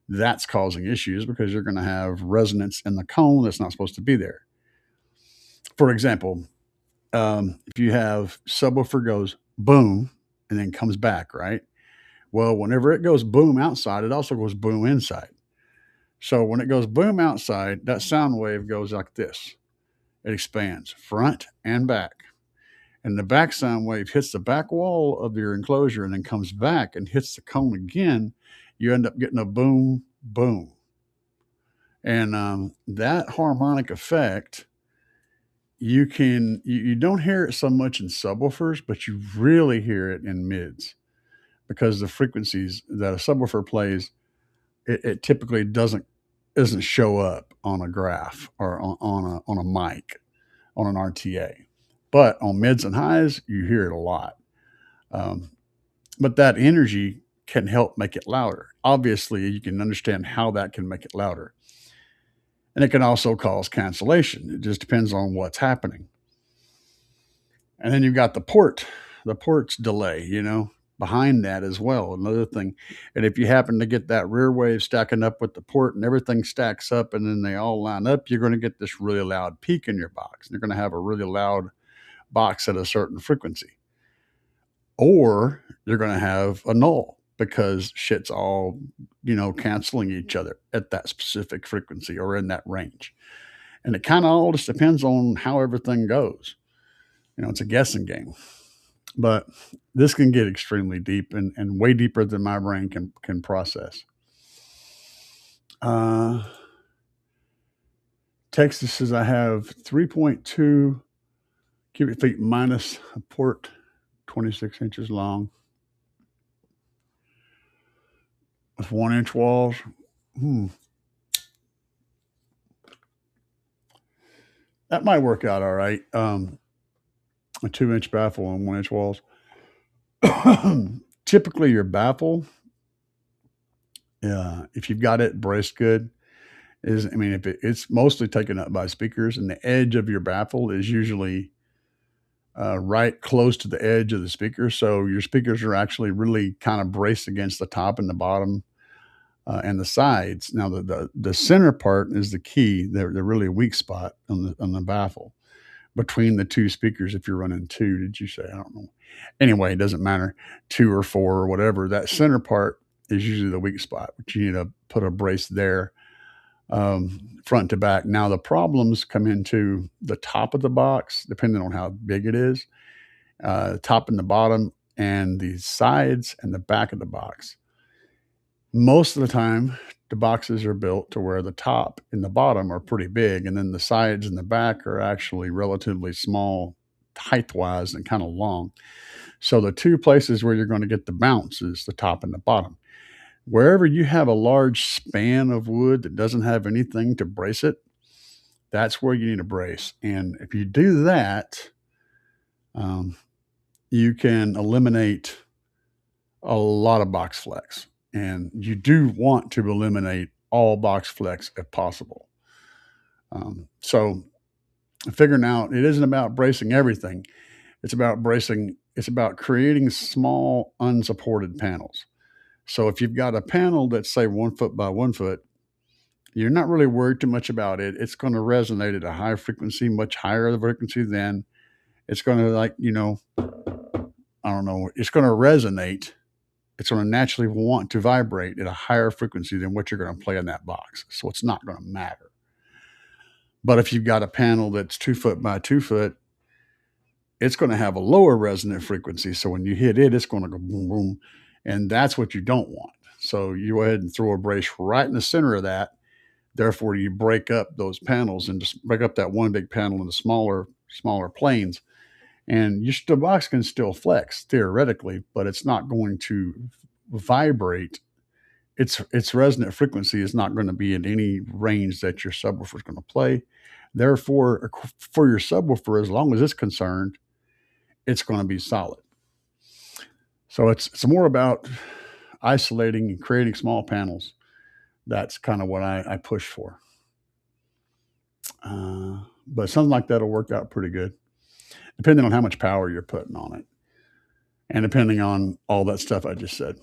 that's causing issues because you're going to have resonance in the cone that's not supposed to be there. For example, if you have subwoofer goes boom and then comes back, right? Well, whenever it goes boom outside, it also goes boom inside. So when it goes boom outside, that sound wave goes like this. It expands front and back. And the back sound wave hits the back wall of your enclosure and then comes back and hits the cone again. You end up getting a boom, boom. And that harmonic effect, you don't hear it so much in subwoofers, but you really hear it in mids because the frequencies that a subwoofer plays, it typically doesn't show up on a graph or on a mic, on an RTA. But on mids and highs, you hear it a lot. But that energy can help make it louder. Obviously, you can understand how that can make it louder. And it can also cause cancellation. It just depends on what's happening. And then you've got the port's delay, behind that as well. Another thing. And if you happen to get that rear wave stacking up with the port and everything stacks up and then they all line up, you're going to get this really loud peak in your box. You're going to have a really loud box at a certain frequency. Or you're going to have a null because shit's all, canceling each other at that specific frequency or in that range. And it kind of all just depends on how everything goes. It's a guessing game. But this can get extremely deep and way deeper than my brain can process. Texas says I have 3.2 cubic feet minus a port 26 inches long with 1-inch walls. That might work out all right. A 2-inch baffle on 1-inch walls. Typically your baffle, if you've got it braced good, if it's mostly taken up by speakers and the edge of your baffle is usually right close to the edge of the speaker. So your speakers are actually really kind of braced against the top and the bottom and the sides. Now the center part is the key. They're really a weak spot on the baffle between the two speakers. If you're running 2, did you say? I don't know. Anyway, it doesn't matter, 2 or 4 or whatever. That center part is usually the weak spot, but you need to put a brace there. Front to back. Now the problems come into the top of the box, depending on how big it is, top and the bottom and the sides and the back of the box. Most of the time, the boxes are built to where the top and the bottom are pretty big, and then the sides and the back are actually relatively small, height-wise, and kind of long. So the two places where you're going to get the bounce is the top and the bottom. Wherever you have a large span of wood that doesn't have anything to brace it, that's where you need a brace. And if you do that, you can eliminate a lot of box flex. And you do want to eliminate all box flex if possible. So figuring out it isn't about bracing everything. It's about creating small unsupported panels. So if you've got a panel that's say 1 foot by 1 foot, you're not really worried too much about it. It's going to resonate at a high frequency, much higher the frequency than it's going to it's going to resonate. It's going to naturally want to vibrate at a higher frequency than what you're going to play in that box. So it's not going to matter. But if you've got a panel that's 2 foot by 2 foot, it's going to have a lower resonant frequency. So when you hit it, it's going to go boom, boom. And that's what you don't want. So you go ahead and throw a brace right in the center of that. Therefore, you break up those panels and just break up that one big panel into smaller planes. And the box can still flex theoretically, but it's not going to vibrate. Its resonant frequency is not going to be in any range that your subwoofer is going to play. Therefore, for your subwoofer, as long as it's concerned, it's going to be solid. So it's more about isolating and creating small panels. That's kind of what I push for. But something like that'll work out pretty good, depending on how much power you're putting on it, and depending on all that stuff I just said.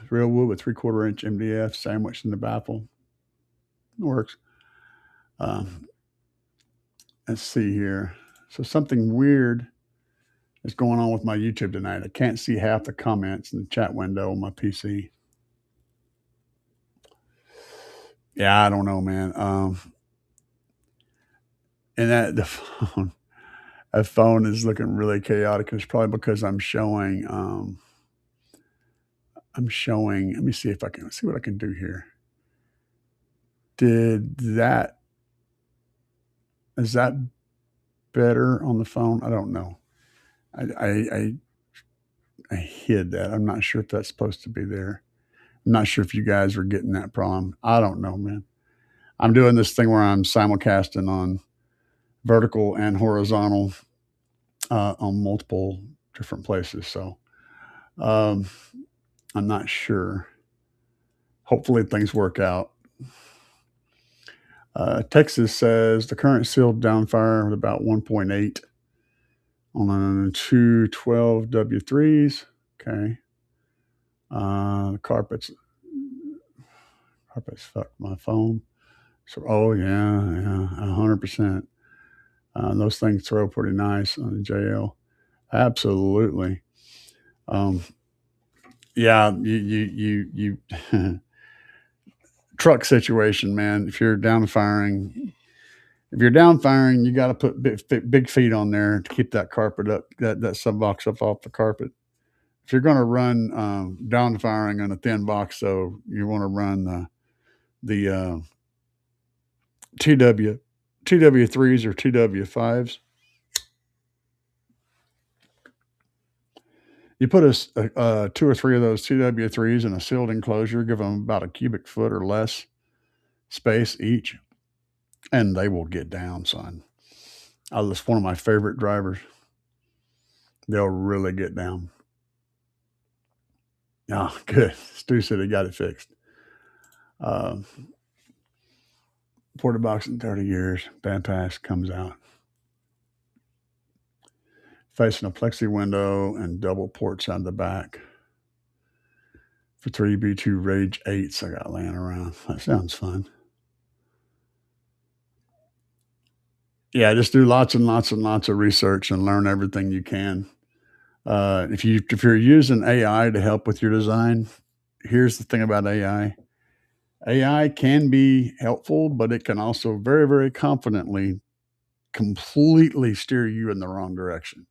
Real wood with 3/4 inch MDF sandwiched in the baffle. It works. Um, let's see here. So something weird is going on with my YouTube tonight. I can't see half the comments in the chat window on my PC. Yeah, I don't know, man. And that phone is looking really chaotic. It's probably because I'm showing. Let me see if I can see what I can do here. Is that better on the phone? I don't know. I hid that. I'm not sure if that's supposed to be there. I'm not sure if you guys are getting that problem. I don't know, man. I'm doing this thing where I'm simulcasting on vertical and horizontal on multiple different places. So um, I'm not sure. Hopefully things work out. Texas says the current sealed down fire with about 1.8 on 2 12W3s. Okay. The carpets fucked my phone. So, oh yeah, 100%. Those things throw pretty nice on the JL. Absolutely. Yeah, you truck situation, man. If you're down firing, you got to put big feet on there to keep that carpet up, that sub box up off the carpet. If you're going to run down firing on a thin box, though, you want to run the TW3s or TW5s. You put a 2 or 3 of those TW3s in a sealed enclosure, give them about a cubic foot or less space each, and they will get down, son. That's one of my favorite drivers. They'll really get down. Oh, good. Stu said he got it fixed. Porta box in 30 years. Bad pass comes out. Facing a plexi window and double ports on the back. For 3B2 Rage 8s I got laying around. That sounds fun. Yeah, just do lots and lots and lots of research and learn everything you can. If you're using AI to help with your design, here's the thing about AI. AI can be helpful, but it can also very, very confidently completely steer you in the wrong direction.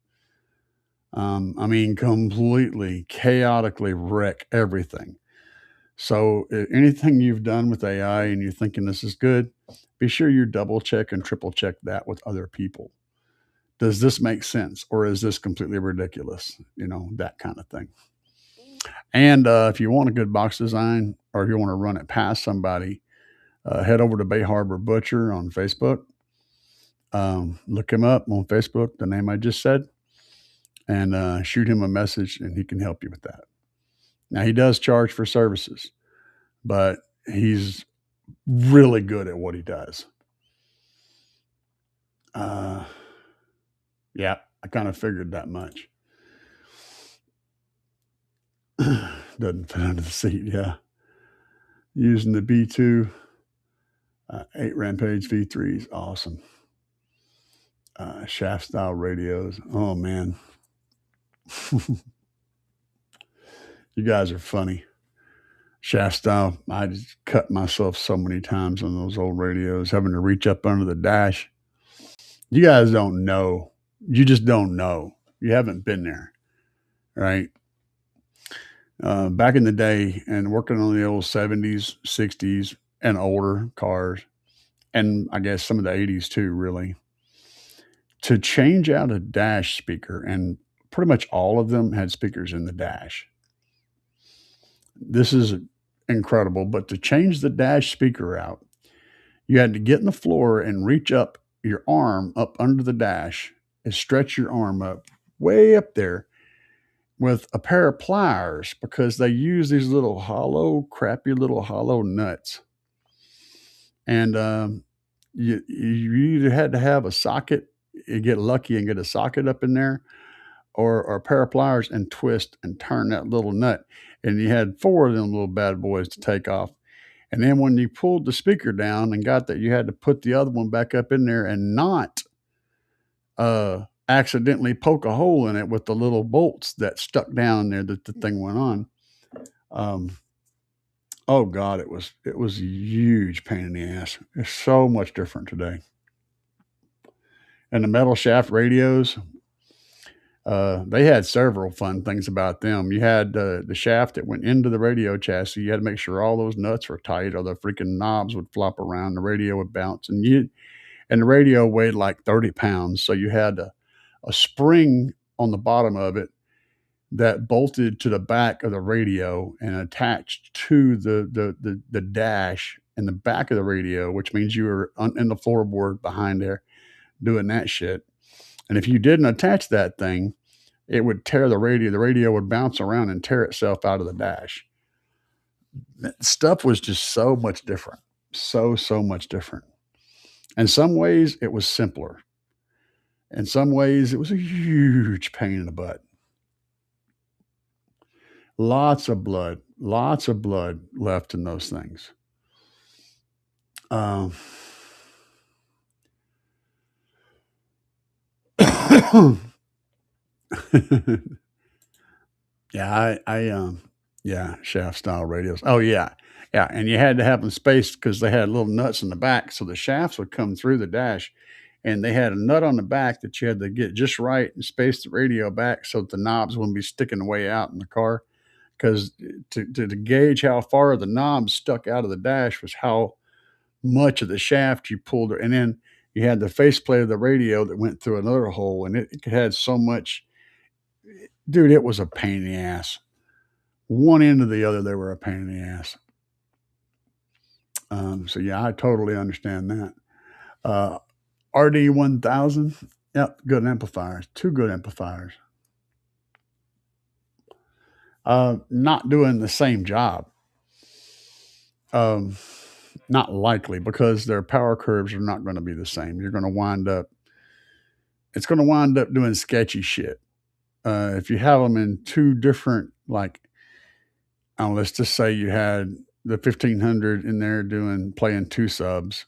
Completely chaotically wreck everything. So anything you've done with AI and you're thinking this is good, be sure you double check and triple check that with other people. Does this make sense, or is this completely ridiculous? That kind of thing. And if you want a good box design, or if you want to run it past somebody, head over to Bay Harbor Butcher on Facebook. Look him up on Facebook, the name I just said, and shoot him a message, and he can help you with that. Now, he does charge for services, but he's really good at what he does. Yeah, I kind of figured that much. Doesn't fit under the seat, yeah. Using the B2 8 Rampage V3s, awesome. Shaft style radios. Oh man. You guys are funny. Shaft style. I just cut myself so many times on those old radios, having to reach up under the dash. You guys don't know. You just don't know. You haven't been there, right? Back in the day, and working on the old 70s, 60s, and older cars, and I guess some of the 80s too, really, to change out a dash speaker, and pretty much all of them had speakers in the dash. This is incredible, but to change the dash speaker out, you had to get in the floor and reach up your arm up under the dash is stretch your arm up way up there with a pair of pliers because they use these little crappy little hollow nuts. And you either had to have a socket, you get lucky and get a socket up in there, or a pair of pliers and twist and turn that little nut. And you had four of them little bad boys to take off. And then when you pulled the speaker down and got that, you had to put the other one back up in there and not accidentally poke a hole in it with the little bolts that stuck down there that the thing went on. Oh God, it was a huge pain in the ass. It's so much different today. And the metal shaft radios, they had several fun things about them. You had the shaft that went into the radio chassis. You had to make sure all those nuts were tight, or the freaking knobs would flop around. The radio would bounce, and the radio weighed like 30 pounds. So you had a spring on the bottom of it that bolted to the back of the radio and attached to the dash in the back of the radio, which means you were in the floorboard behind there doing that shit. And if you didn't attach that thing, it would tear the radio. The radio would bounce around and tear itself out of the dash. Stuff was just so much different. So much different. In some ways, it was simpler. In some ways, it was a huge pain in the butt. Lots of blood left in those things. Yeah, shaft style radios. Oh yeah. Yeah. And you had to have them spaced because they had little nuts in the back. So the shafts would come through the dash, and they had a nut on the back that you had to get just right and space the radio back so that the knobs wouldn't be sticking way out in the car. Because to gauge how far the knobs stuck out of the dash was how much of the shaft you pulled. And then you had the faceplate of the radio that went through another hole, and it had so much. Dude, it was a pain in the ass. One end to the other, they were a pain in the ass. So yeah, I totally understand that. RD1000, yep, good amplifiers. Two good amplifiers. Not doing the same job. Not likely, because their power curves are not going to be the same. You're going to wind up, it's going to wind up doing sketchy shit. If you have them in two different, like, let's just say you had the 1500 in there playing two subs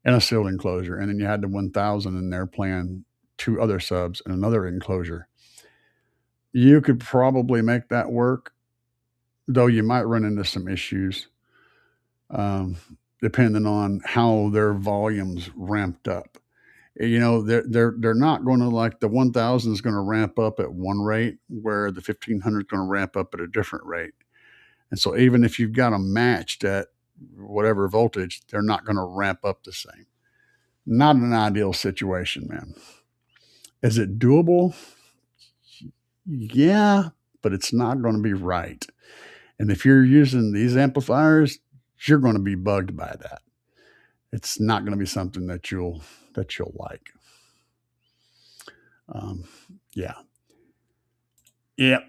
and a sealed enclosure, and then you had the 1000 in there playing two other subs and another enclosure. You could probably make that work, though you might run into some issues, depending on how their volumes ramped up. You know, they're not going to, like, the 1000 is going to ramp up at one rate where the 1500 is going to ramp up at a different rate. And so even if you've got them matched at whatever voltage, they're not going to ramp up the same. Not an ideal situation, man. Is it doable? Yeah, but it's not going to be right. And if you're using these amplifiers, you're going to be bugged by that. It's not going to be something that you'll like. Yeah. Yep.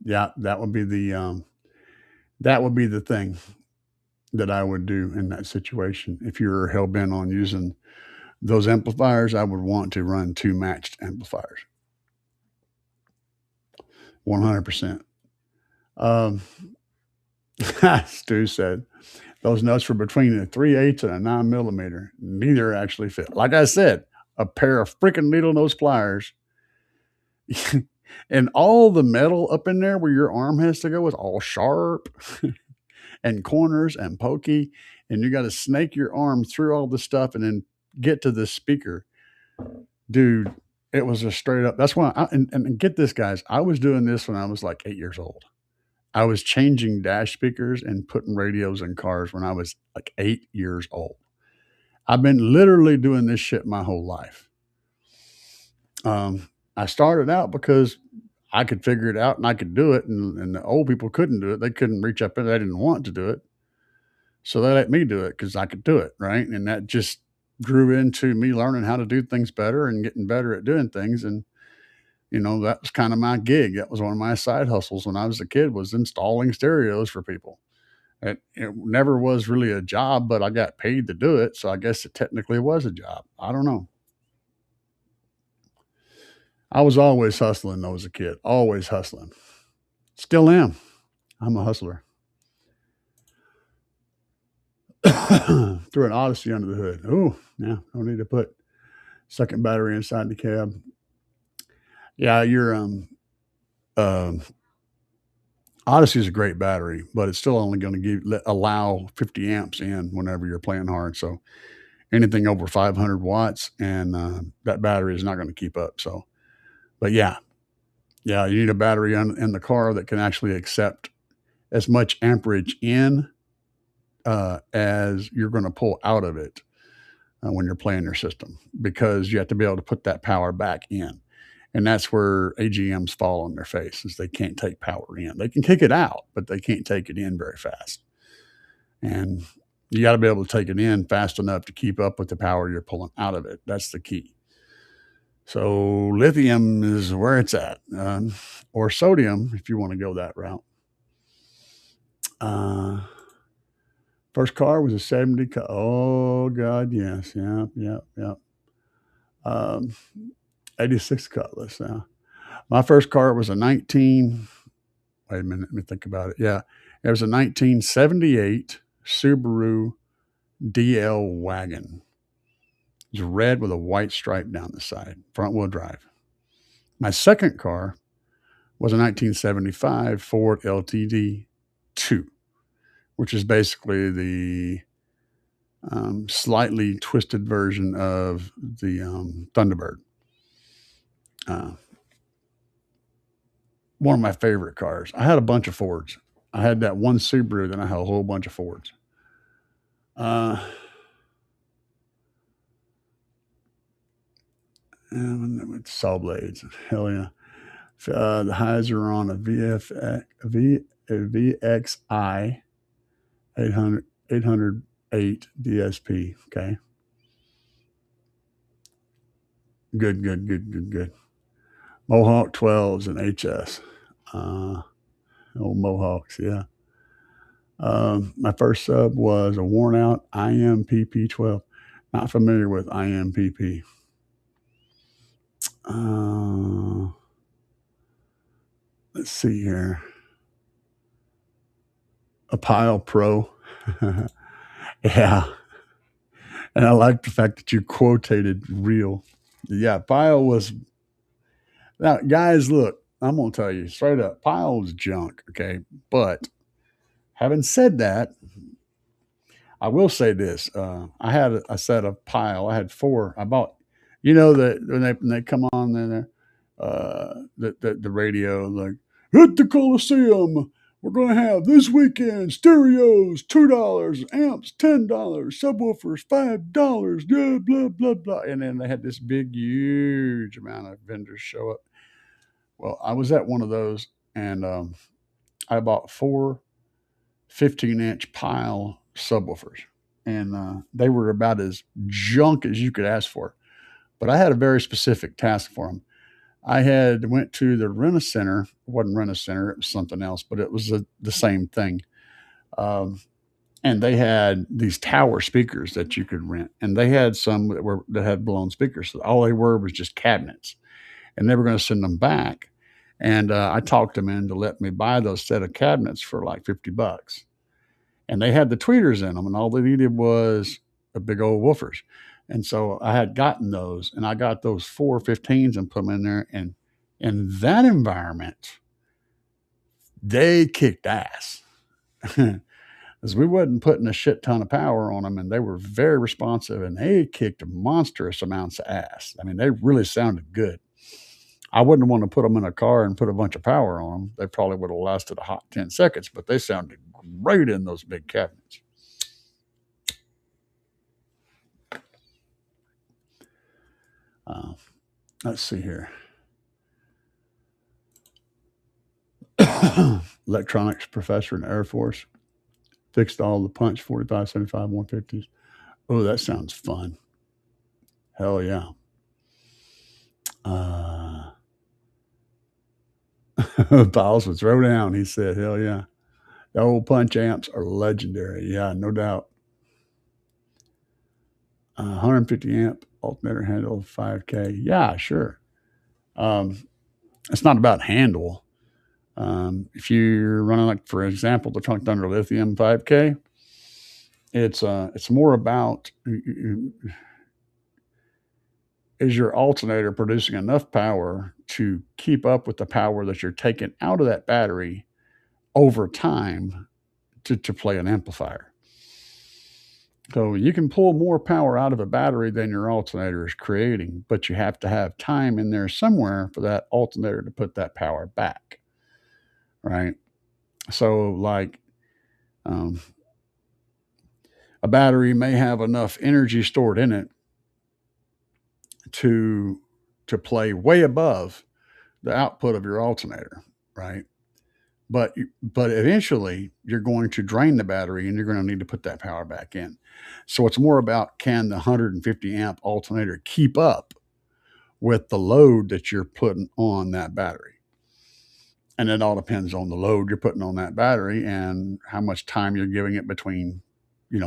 Yeah, that would be the thing that I would do in that situation. If you're hell bent on using those amplifiers, I would want to run two matched amplifiers. 100%. Stu said those nuts were between a 3/8 and a 9mm. Neither actually fit. Like I said, a pair of freaking needle nose pliers. And all the metal up in there where your arm has to go is all sharp and corners and pokey. And you got to snake your arm through all the stuff and then get to the speaker. Dude, it was a straight up. That's why and get this, guys. I was doing this when I was like 8 years old. I was changing dash speakers and putting radios in cars when I was like 8 years old. I've been literally doing this shit my whole life. I started out because I could figure it out and I could do it, and the old people couldn't do it. They couldn't reach up and they didn't want to do it. So they let me do it because I could do it, right? And that just grew into me learning how to do things better and getting better at doing things. And, that was kind of my gig. That was one of my side hustles when I was a kid, was installing stereos for people. It never was really a job, but I got paid to do it. So I guess it technically was a job. I don't know. I was always hustling though as a kid, always hustling. Still am. I'm a hustler. Threw an Odyssey under the hood. Oh, yeah, no need to put second battery inside the cab. Yeah, your Odyssey is a great battery, but it's still only going to allow 50 amps in whenever you're playing hard. So anything over 500 watts, and that battery is not going to keep up. So, but yeah, you need a battery in the car that can actually accept as much amperage in as you're going to pull out of it when you're playing your system, because you have to be able to put that power back in. And that's where AGMs fall on their face, is they can't take power in. They can kick it out, but they can't take it in very fast. And you got to be able to take it in fast enough to keep up with the power you're pulling out of it. That's the key. So lithium is where it's at, or sodium if you want to go that route. First car was a 70. Oh God, yes, yeah. 86 Cutlass. Now, my first car was a 19. Wait a minute, let me think about it. Yeah, it was a 1978 Subaru DL wagon. It was red with a white stripe down the side, front wheel drive. My second car was a 1975 Ford LTD 2, which is basically the slightly twisted version of the Thunderbird. One of my favorite cars. I had a bunch of Fords. I had that one Subaru, then I had a whole bunch of Fords. And saw blades. Hell yeah. The highs are on a VXI 808 DSP. Okay. Good. Mohawk 12s and HS. Old Mohawks, yeah. My first sub was a worn out IMPP 12. Not familiar with IMPP. Let's see here. A Pile Pro. Yeah. And I like the fact that you quotated real. Yeah, Pile was. Now, guys, look, I'm going to tell you straight up, Pile was junk, okay? But having said that, I will say this. I had a set of Pile. I had 4. I bought, that when they come on there, the radio, like, at the Coliseum, we're going to have this weekend stereos, $2, amps, $10, subwoofers, $5, blah, blah, blah, blah. And then they had this big, huge amount of vendors show up. Well, I was at one of those, and I bought 4 15-inch Pile subwoofers, and they were about as junk as you could ask for. But I had a very specific task for them. I had went to the Rent-A-Center. It wasn't Rent-A-Center, it was something else, but it was the same thing. And they had these tower speakers that you could rent, and they had some that had blown speakers. So all they were was just cabinets, and they were going to send them back. And I talked them into let me buy those set of cabinets for like $50. And they had the tweeters in them, and all they needed was a big old woofers. And so I had gotten those, and I got those 4 15s and put them in there. And in that environment, they kicked ass. Because we wasn't putting a shit ton of power on them, and they were very responsive, and they kicked monstrous amounts of ass. I mean, they really sounded good. I wouldn't want to put them in a car and put a bunch of power on them. They probably would have lasted a hot 10 seconds, but they sounded great in those big cabinets. Let's see here. Electronics professor in the Air Force. Fixed all the punch 45, 75, 150s. Oh, that sounds fun. Hell yeah. Piles would throw down. He said, hell yeah. The old punch amps are legendary. Yeah, no doubt. 150 amp alternator handle 5K. Yeah, sure. It's not about handle. If you're running, like, for example, the Trunk Thunder Lithium 5K, it's more about, is your alternator producing enough power to keep up with the power that you're taking out of that battery over time to play an amplifier. So you can pull more power out of a battery than your alternator is creating, but you have to have time in there somewhere for that alternator to put that power back, right? So, like, um, a battery may have enough energy stored in it to play way above the output of your alternator, right? But eventually you're going to drain the battery and you're going to need to put that power back in. So it's more about, can the 150 amp alternator keep up with the load that you're putting on that battery? And it all depends on the load you're putting on that battery and how much time you're giving it between,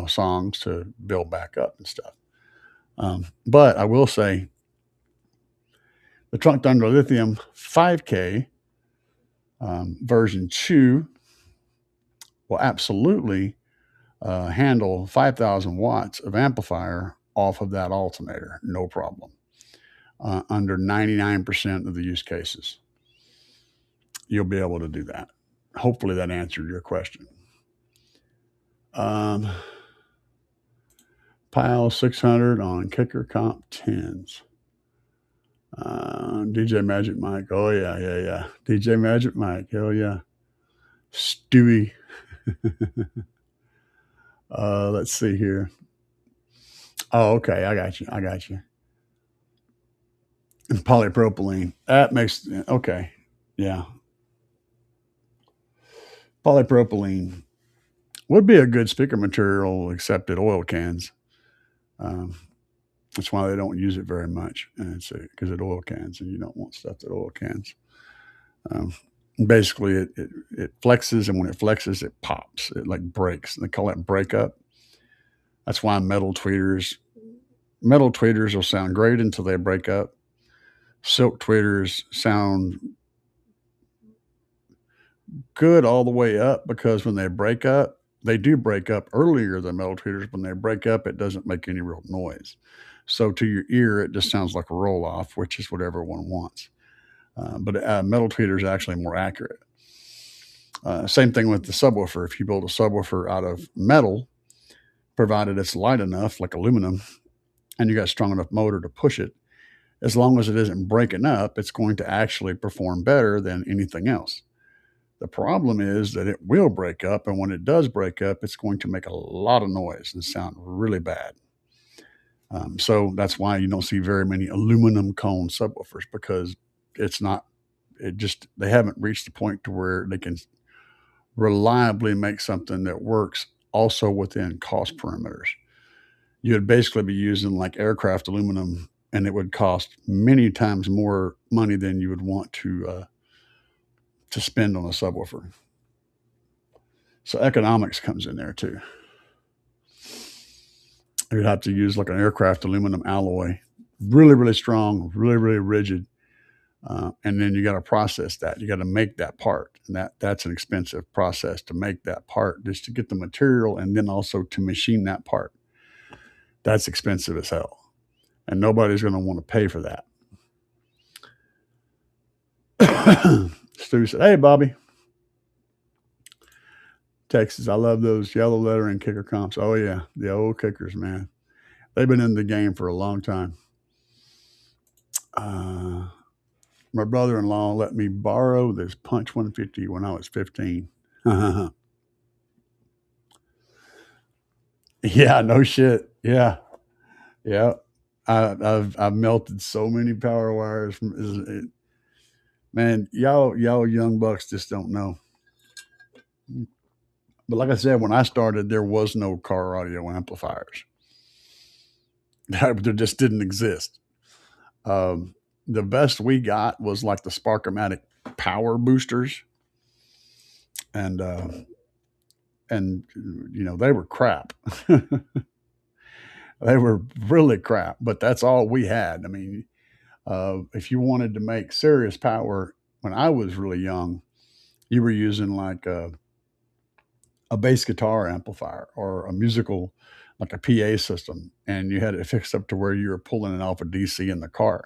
songs to build back up and stuff. But I will say, the Trunk Thunder Lithium 5K version 2 will absolutely handle 5,000 watts of amplifier off of that alternator, no problem, under 99% of the use cases. You'll be able to do that. Hopefully that answered your question. Pile 600 on Kicker Comp 10s. DJ Magic Mike. Oh, yeah. DJ Magic Mike. Hell yeah. Stewie. Let's see here. Oh, okay. I got you. Polypropylene. That makes, okay. Yeah. Polypropylene would be a good speaker material, except at oil cans. That's why they don't use it very much. And it's because at oil cans, and you don't want stuff at oil cans. Basically, it flexes, and when it flexes, it pops. It like breaks. They call it breakup. That's why metal tweeters will sound great until they break up. Silk tweeters sound good all the way up, because when they break up, they do break up earlier than metal tweeters. When they break up, it doesn't make any real noise. So to your ear, it just sounds like a roll off, which is what everyone wants. But metal tweeter is actually more accurate. Same thing with the subwoofer. If you build a subwoofer out of metal, provided it's light enough, like aluminum, and you got a strong enough motor to push it, as long as it isn't breaking up, it's going to actually perform better than anything else. The problem is that it will break up, and when it does break up, it's going to make a lot of noise and sound really bad. So that's why you don't see very many aluminum cone subwoofers, because they haven't reached the point to where they can reliably make something that works also within cost parameters. You'd basically be using like aircraft aluminum, and it would cost many times more money than you would want to spend on a subwoofer. So economics comes in there too. You'd have to use like an aircraft aluminum alloy, really, really strong, really, really rigid. And then you got to process that. You got to make that part. And that's an expensive process to make that part, just to get the material and then also to machine that part. That's expensive as hell. And nobody's going to want to pay for that. Stu said, hey, Bobby. Texas, I love those yellow lettering kicker comps. Oh, yeah. The old kickers, man. They've been in the game for a long time. My brother-in-law let me borrow this Punch 150 when I was 15. Yeah, no shit. Yeah. I've melted so many power wires from man, y'all young bucks just don't know. But like I said, when I started, there was no car audio amplifiers. that there just didn't exist. The best we got was like the Sparkomatic power boosters, and they were crap. They were really crap, but that's all we had. I mean, if you wanted to make serious power, when I was really young, you were using like a bass guitar amplifier or a musical, like a PA system, and you had it fixed up to where you were pulling it off a DC in the car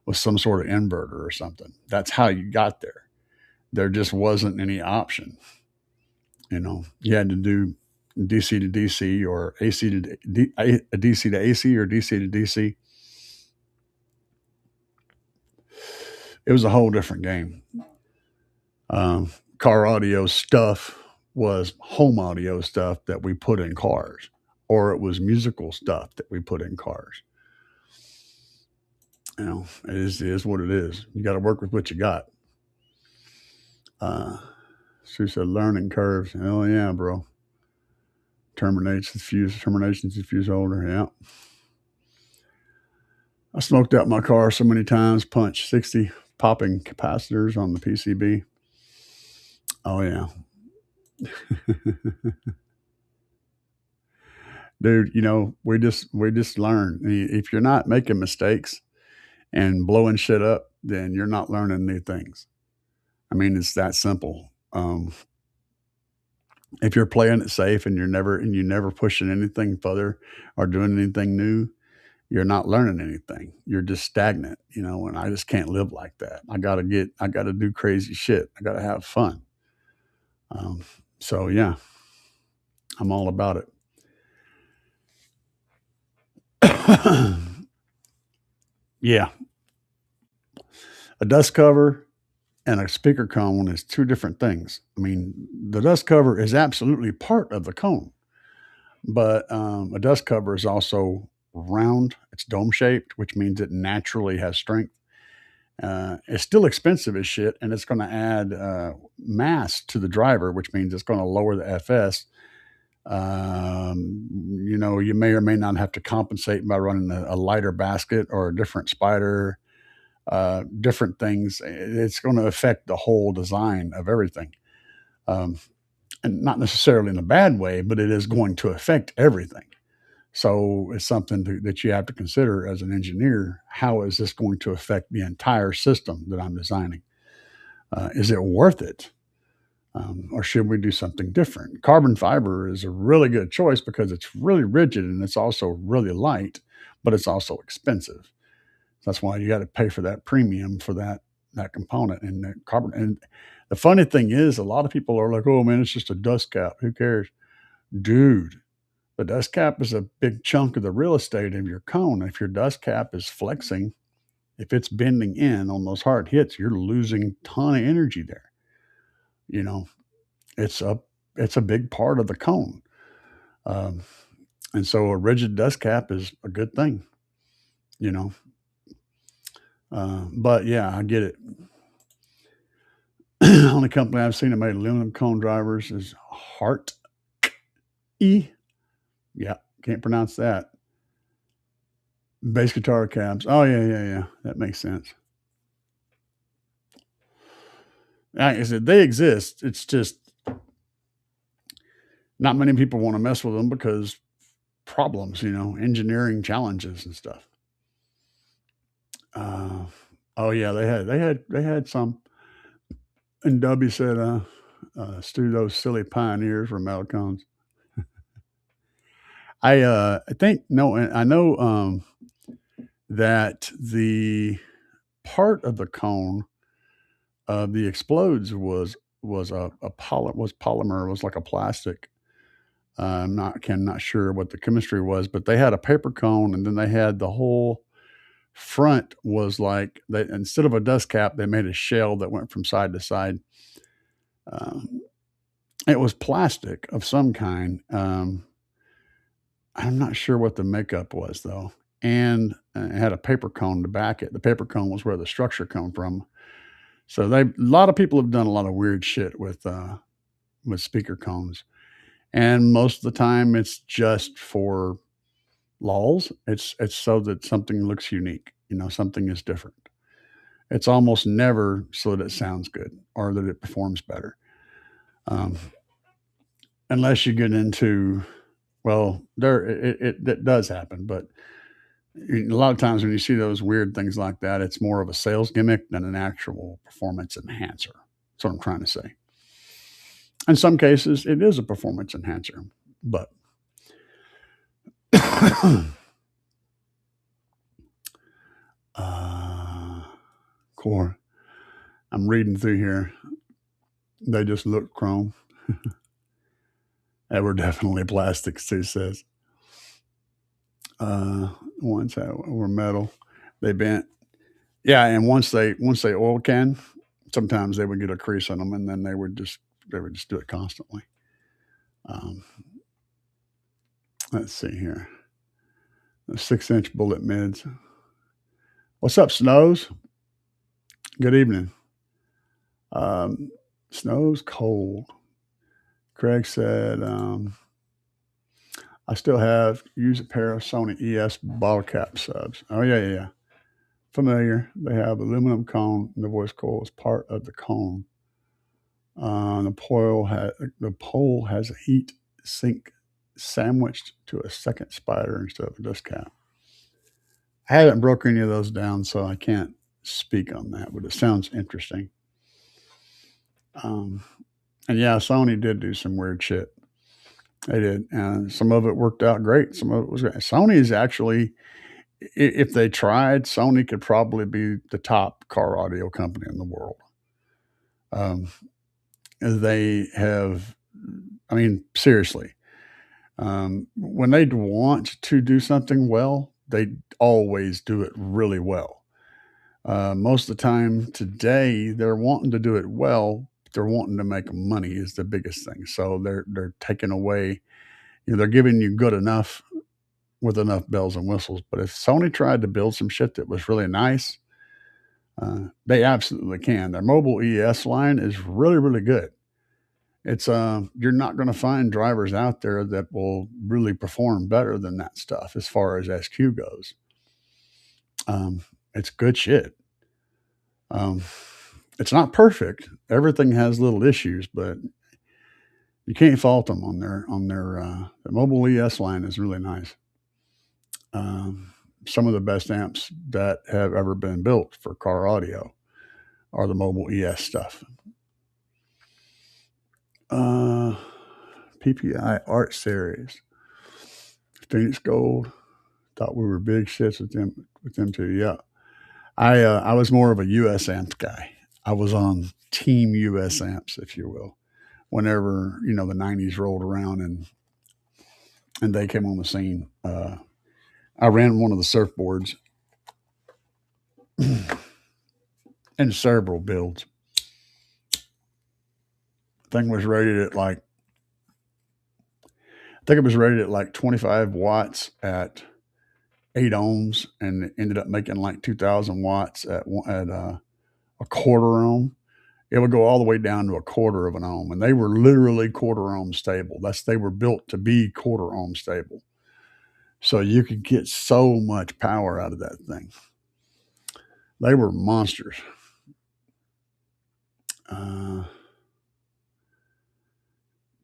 with some sort of inverter or something. That's how you got there. There just wasn't any option. You had to do DC to DC or AC to DC to AC or DC to DC. It was a whole different game. Car audio stuff was home audio stuff that we put in cars, or it was musical stuff that we put in cars. It is what it is. You got to work with what you got. She said, learning curves. Hell yeah, bro. Terminations fuse holder. Yeah. I smoked out my car so many times, punched 60 popping capacitors on the PCB. Oh yeah. Dude, we just learn. If you're not making mistakes and blowing shit up, then you're not learning new things. I mean, it's that simple. If you're playing it safe and you're never pushing anything further or doing anything new, you're not learning anything. You're just stagnant, and I just can't live like that. I gotta do crazy shit. I gotta have fun. So yeah, I'm all about it. Yeah. A dust cover and a speaker cone is two different things. I mean, the dust cover is absolutely part of the cone, but a dust cover is also round. It's dome shaped, which means it naturally has strength. It's still expensive as shit, and it's going to add mass to the driver, which means it's going to lower the FS. You may or may not have to compensate by running a lighter basket or a different spider, different things. It's going to affect the whole design of everything. And not necessarily in a bad way, but it is going to affect everything. So it's something that you have to consider as an engineer. How is this going to affect the entire system that I'm designing? Is it worth it? Or should we do something different? Carbon fiber is a really good choice because it's really rigid and it's also really light, but it's also expensive. That's why you got to pay for that premium for that component and the carbon. And the funny thing is, a lot of people are like, "Oh man, it's just a dust cap. Who cares?" Dude, the dust cap is a big chunk of the real estate of your cone. If your dust cap is flexing, if it's bending in on those hard hits, you're losing a ton of energy there. It's a big part of the cone. And so a rigid dust cap is a good thing, but yeah, I get it. Only company I've seen that made aluminum cone drivers is Hart E. Yeah, can't pronounce that. Bass guitar cabs. Oh yeah. That makes sense. Like I said, they exist. It's just not many people want to mess with them because problems, engineering challenges and stuff. Oh yeah, they had some. And W said, "Stu, those silly pioneers were metal cones." I think no, I know that the part of the cone the explodes was polymer, was like a plastic. I'm not sure what the chemistry was, but they had a paper cone, and then they had the whole front was like they, instead of a dust cap, they made a shell that went from side to side. It was plastic of some kind. I'm not sure what the makeup was though, and it had a paper cone to back it. The paper cone was where the structure come from. So a lot of people have done a lot of weird shit with speaker cones, and most of the time it's just for laws. It's so that something looks unique, something is different. It's almost never so that it sounds good or that it performs better. Um, unless you get into, well, that does happen, but a lot of times when you see those weird things like that, it's more of a sales gimmick than an actual performance enhancer. That's what I'm trying to say. In some cases, it is a performance enhancer, but core. I'm reading through here. They just look chrome. They were definitely plastics, Sue says. Ones that were metal, they bent. Yeah, and once they oil can, sometimes they would get a crease on them, and then they would just do it constantly. Um, let's see here. The 6-inch bullet mids. What's up, Snows? Good evening. Snow's cold. Craig said, I still use a pair of Sony ES bottle cap subs. Oh, yeah. Familiar. They have aluminum cone, and the voice coil is part of the cone. The pole has a heat sink sandwiched to a second spider instead of a dust cap. I haven't broken any of those down, so I can't speak on that, but it sounds interesting. And yeah, Sony did do some weird shit. They did, and some of it worked out great. Some of it was great. Sony is actually, if they tried, Sony could probably be the top car audio company in the world. They have, I mean, seriously, when they want to do something well, they always do it really well. Most of the time today, they're wanting to do it well. They're wanting to make money is the biggest thing. So they're taking away, they're giving you good enough with enough bells and whistles. But if Sony tried to build some shit that was really nice, they absolutely can. Their mobile ES line is really, really good. It's you're not going to find drivers out there that will really perform better than that stuff as far as SQ goes. It's good shit. It's not perfect. Everything has little issues, but you can't fault them on their the mobile ES line is really nice. Some of the best amps that have ever been built for car audio are the mobile ES stuff. PPI Art Series, Phoenix Gold. Thought we were big shits with them too. Yeah, I was more of a US amps guy. I was on Team US amps, if you will. Whenever the '90s rolled around and they came on the scene, I ran one of the surfboards in several builds. Thing was rated at like, I think it was rated at like 25 watts at 8 ohms, and it ended up making like 2,000 watts at a quarter ohm. It would go all the way down to a quarter of an ohm, and they were literally quarter ohm stable. They were built to be quarter ohm stable, so you could get so much power out of that thing. They were monsters.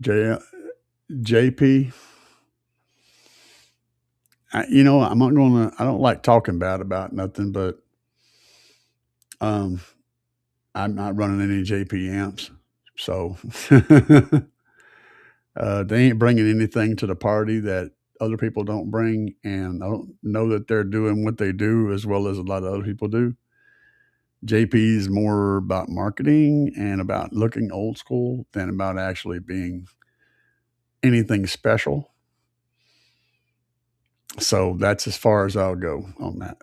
JP, I'm not going to. I don't like talking bad about nothing, but I'm not running any JP amps, so they ain't bringing anything to the party that other people don't bring, and I don't know that they're doing what they do as well as a lot of other people do. JP is more about marketing and about looking old school than about actually being anything special. So that's as far as I'll go on that.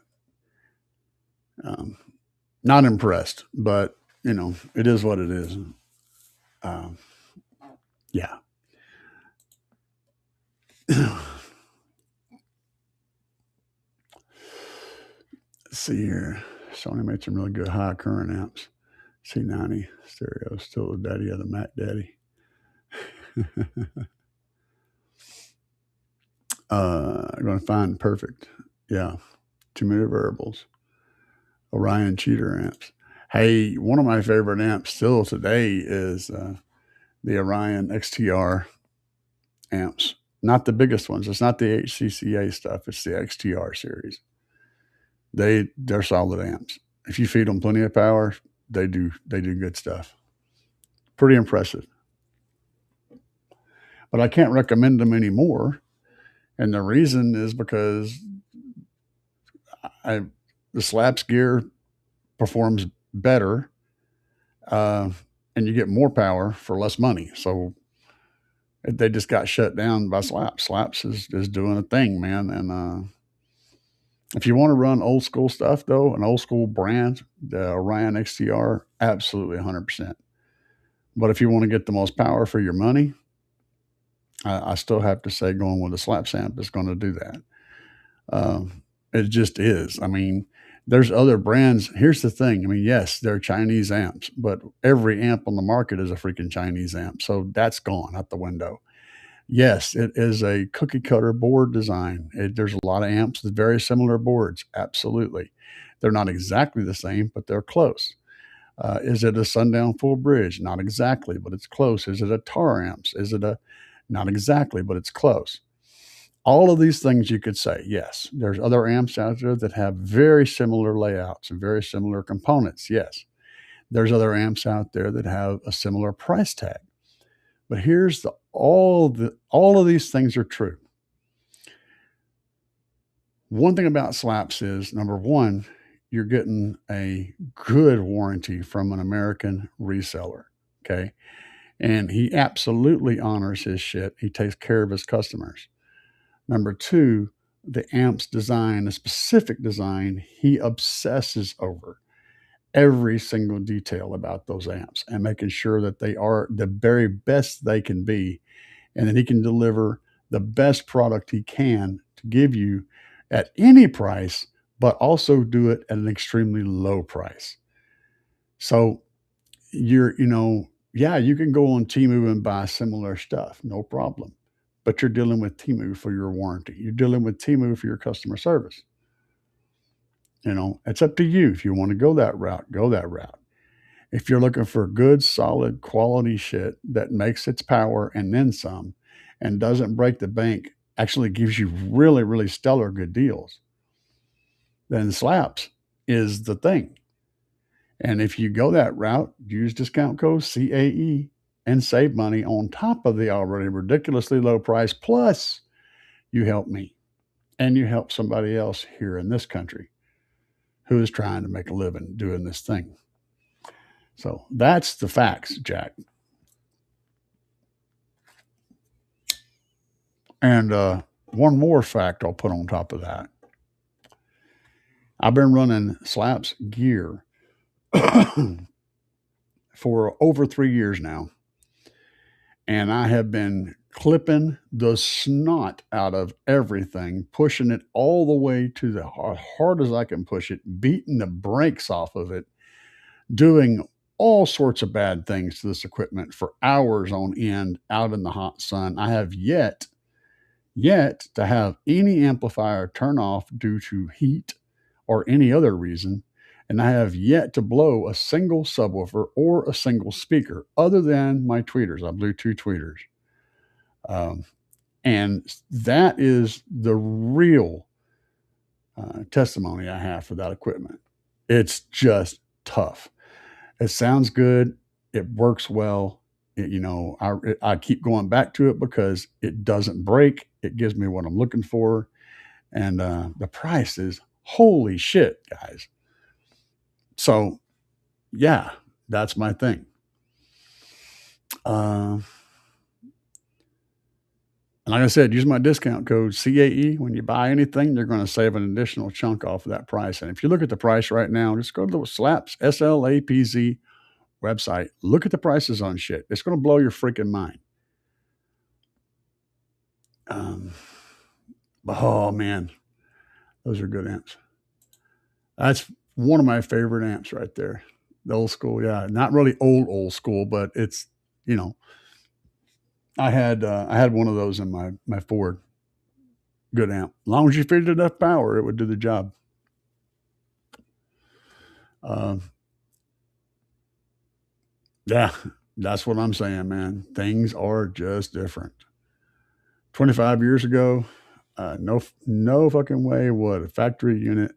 Not impressed, but it is what it is. Yeah. Let's see here. Sony made some really good high current amps. C90 stereo, still the daddy of the Mac Daddy. I'm going to find perfect. Yeah. Too many variables. Orion cheater amps. Hey, one of my favorite amps still today is the Orion XTR amps. Not the biggest ones. It's not the HCCA stuff. It's the XTR series. They're solid amps. If you feed them plenty of power, they do good stuff. Pretty impressive. But I can't recommend them anymore, and the reason is because the Slapz gear performs better, and you get more power for less money. So they just got shut down by Slapz. Slapz is doing a thing, man. And if you want to run old school stuff, though, an old school brand, the Orion XTR, absolutely 100%. But if you want to get the most power for your money, I still have to say going with a Slapz amp is going to do that. It just is. I mean, there's other brands. Here's the thing. I mean, yes, they're Chinese amps, but every amp on the market is a freaking Chinese amp. So that's gone out the window. Yes, it is a cookie cutter board design. There's a lot of amps with very similar boards. Absolutely. They're not exactly the same, but they're close. Is it a Sundown full bridge? Not exactly, but it's close. Is it a Tar amps? Is it a not exactly, but it's close. All of these things you could say, yes. There's other amps out there that have very similar layouts and very similar components. Yes. There's other amps out there that have a similar price tag. But here's all of these things are true. One thing about Slapz is, number one, you're getting a good warranty from an American reseller. Okay. And he absolutely honors his shit. He takes care of his customers. Number two, the amp's design, a specific design, he obsesses over every single detail about those amps and making sure that they are the very best they can be, and that he can deliver the best product he can to give you at any price, but also do it at an extremely low price. So you can go on Temu and buy similar stuff, no problem. But you're dealing with Temu for your warranty. You're dealing with Temu for your customer service. It's up to you. If you want to go that route, go that route. If you're looking for good, solid, quality shit that makes its power and then some and doesn't break the bank, actually gives you really, really stellar good deals, then Slapz is the thing. And if you go that route, use discount code CAE and save money on top of the already ridiculously low price. Plus, you help me and you help somebody else here in this country who is trying to make a living doing this thing. So that's the facts, Jack. And one more fact I'll put on top of that. I've been running Slapz gear for over 3 years now. And I have been clipping the snot out of everything, pushing it all the way to the hard as I can push it, beating the brakes off of it, doing all sorts of bad things to this equipment for hours on end out in the hot sun. I have yet to have any amplifier turn off due to heat or any other reason. And I have yet to blow a single subwoofer or a single speaker other than my tweeters. I blew 2 tweeters. And that is the real testimony I have for that equipment. It's just tough. It sounds good. It works well. I keep going back to it because it doesn't break. It gives me what I'm looking for. And the price is holy shit, guys. So, yeah, that's my thing. And like I said, use my discount code CAE. When you buy anything, you're going to save an additional chunk off of that price. And if you look at the price right now, just go to the Slapz, SLAPZ website. Look at the prices on shit. It's going to blow your freaking mind. Oh, man. Those are good amps. That's one of my favorite amps right there. The old school, yeah. Not really old school, but it's, I had one of those in my Ford. good amp. As long as you feed it enough power, it would do the job. Yeah, that's what I'm saying, man. Things are just different. 25 years ago, no fucking way would a factory unit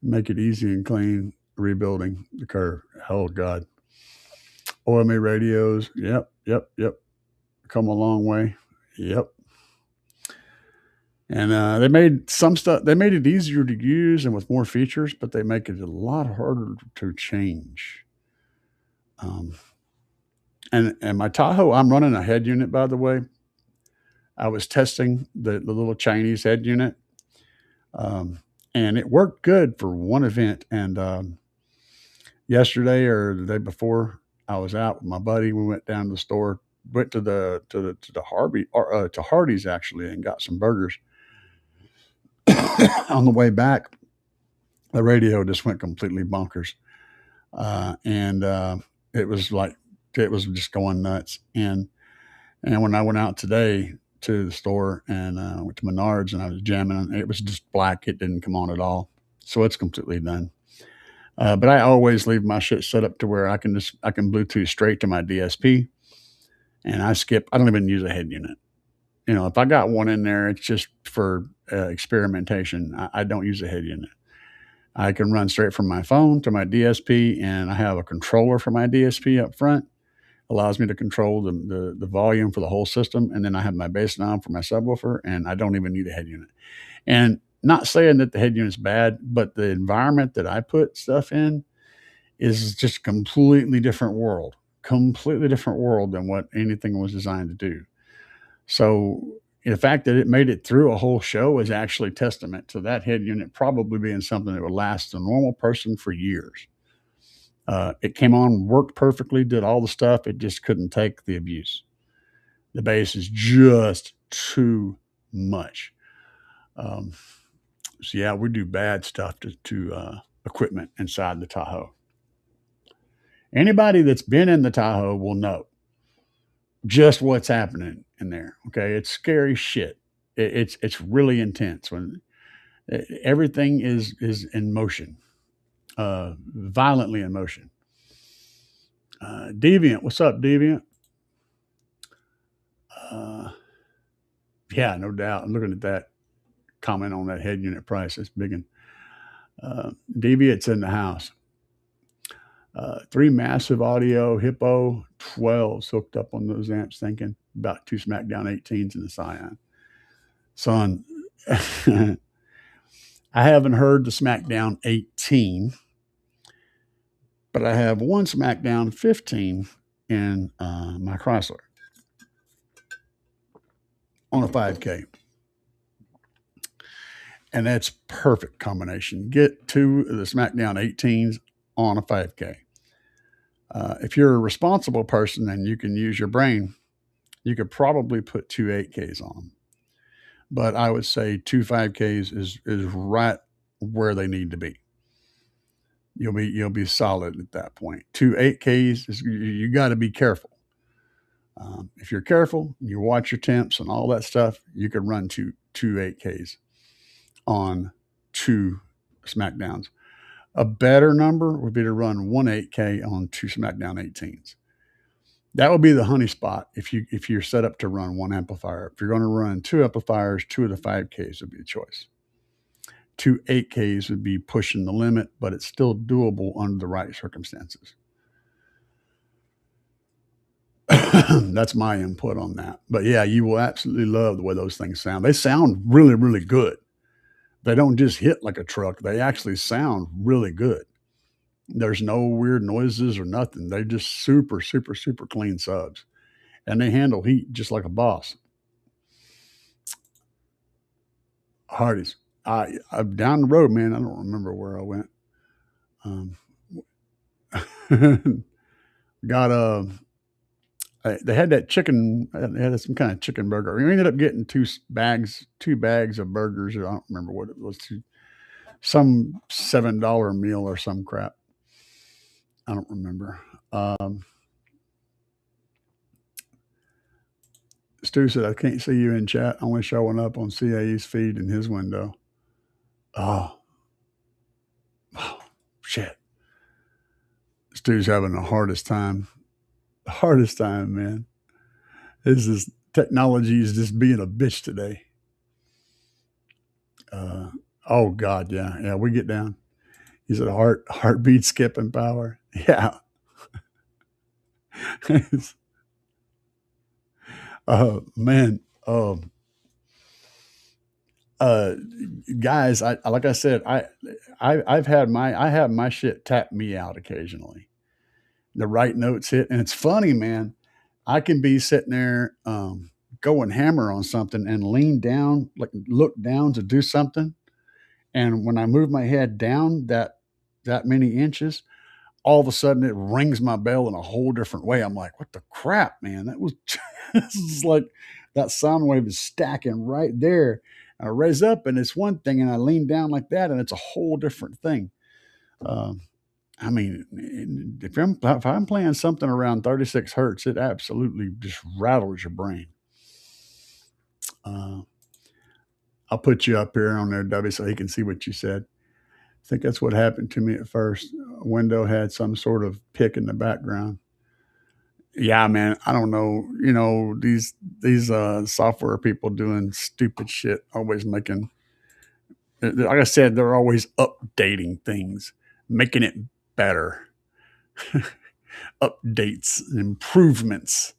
make it easy and clean rebuilding the curve. Oh God. OMA radios. Yep. Come a long way. Yep. And they made some stuff. They made it easier to use and with more features, but they make it a lot harder to change. And my Tahoe, I'm running a head unit, by the way. I was testing the little Chinese head unit, and it worked good for one event. And yesterday or the day before, I was out with my buddy. We went down to the store, went to the Hardee's actually, and got some burgers. On the way back, the radio just went completely bonkers, and it was just going nuts. And when I went out today to the store and went to Menards and I was jamming, it was just black. It didn't come on at all, so it's completely done. But I always leave my shit set up to where I can Bluetooth straight to my DSP, and I don't even use a head unit. You know, if I got one in there, it's just for experimentation. I don't use a head unit. I can run straight from my phone to my DSP, and I have a controller for my DSP up front. Allows me to control the volume for the whole system, and then I have my bass knob for my subwoofer, and I don't even need a head unit. And not saying that the head unit's bad, but the environment that I put stuff in is just a completely different world than what anything was designed to do. So the fact that it made it through a whole show is actually testament to that head unit probably being something that would last a normal person for years. It came on, worked perfectly, did all the stuff. It just couldn't take the abuse. The bass is just too much. So yeah, we do bad stuff to equipment inside the Tahoe. Anybody that's been in the Tahoe will know just what's happening in there. Okay, it's scary shit. It's really intense when everything is in motion, violently in motion. Deviant, what's up, Deviant? Yeah, no doubt. I'm looking at that comment on that head unit price. It's big. Deviant's in the house. 3 massive audio Hippo 12s hooked up on those amps, thinking about 2 Smackdown 18s in the Scion. Son, I haven't heard the Smackdown 18, but I have one Smackdown 15 in my Chrysler on a 5K. And that's perfect combination. Get 2 of the Smackdown 18s on a 5K. If you're a responsible person and you can use your brain, you could probably put 2 8Ks on them. But I would say 2 5Ks is right where they need to be. You'll be solid at that point. 2 8Ks you got to be careful. If you're careful, you watch your temps and all that stuff, you could run 2 8Ks on 2 Smackdowns. A better number would be to run 1 8K on 2 Smackdown 18s. That would be the honey spot if you're set up to run 1 amplifier. If you're going to run 2 amplifiers, 2 of the 5Ks would be the choice. 2 8Ks would be pushing the limit, but it's still doable under the right circumstances. That's my input on that. But yeah, you will absolutely love the way those things sound. They sound really, really good. They don't just hit like a truck. They actually sound really good. There's no weird noises or nothing. They're just super, super, super clean subs. And they handle heat just like a boss. Hardee's. I'm down the road, man. I don't remember where I went. They had that chicken. They had some kind of chicken burger. We ended up getting 2 bags of burgers. I don't remember what it was. Some $7 meal or some crap. I don't remember. Stu said, I can't see you in chat, only showing up on CAE's feed in his window. Oh, shit. Stu's having the hardest time. The hardest time, man. Technology is just being a bitch today. Oh God, yeah, we get down. He said heartbeat skipping power. Yeah. Man. Guys, I like I said, I have my shit tap me out occasionally. The right notes hit, and it's funny, man. I can be sitting there going hammer on something and lean down, like look down to do something, and when I move my head down that many inches, all of a sudden it rings my bell in a whole different way. I'm like, what the crap, man? That was this is like that sound wave is stacking right there. And I raise up and it's one thing, and I lean down like that, and it's a whole different thing. I mean, if I'm playing something around 36 hertz, it absolutely just rattles your brain. I'll put you up here on there, W, so he can see what you said. I think that's what happened to me at first. A window had some sort of pick in the background. Yeah, man, I don't know. You know, these software people doing stupid shit, always making. Like I said, they're always updating things, making it better. Updates, improvements.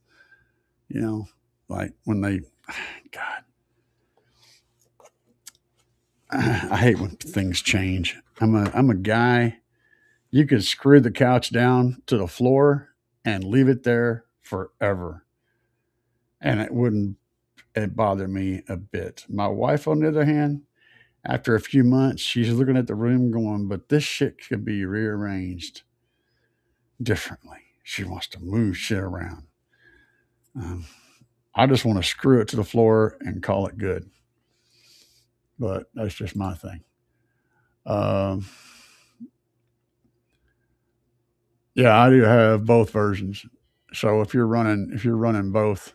You know, like when they, God, I hate when things change. I'm a guy. You could screw the couch down to the floor and leave it there forever, and it wouldn't bother me a bit. My wife, on the other hand, after a few months, she's looking at the room going, "But this shit could be rearranged differently." She wants to move shit around. I just want to screw it to the floor and call it good. But that's just my thing. Yeah, I do have both versions. So if you're running both,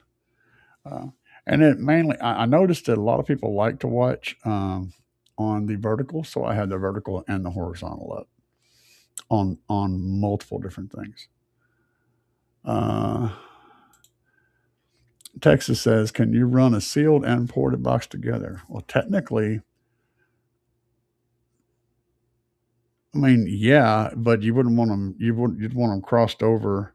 and it mainly, I noticed that a lot of people like to watch on the vertical. So I had the vertical and the horizontal up on multiple different things. Texas says, "Can you run a sealed and ported box together?" Well, technically, I mean, yeah, but you wouldn't want them. You'd want them crossed over.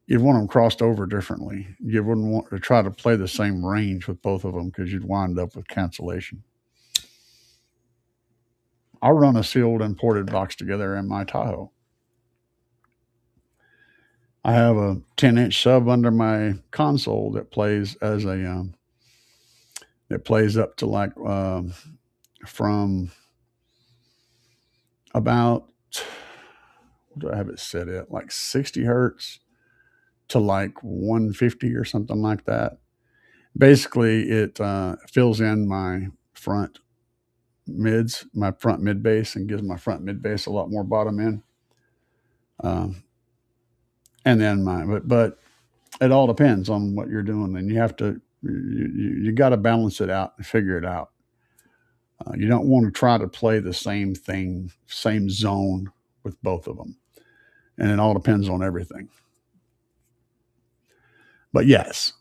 You'd want them crossed over differently. You wouldn't want to try to play the same range with both of them because you'd wind up with cancellation. I'll run a sealed and ported box together in my Tahoe. I have a 10-inch sub under my console that plays as a that plays up to like from about, what do I have it set at, like 60 hertz to like 150 or something like that. Basically, it fills in my front my front mid bass, and gives my front mid bass a lot more bottom end. And then but it all depends on what you're doing, and you have to you got to balance it out and figure it out. You don't want to try to play the same thing, same zone with both of them, and it all depends on everything. But yes,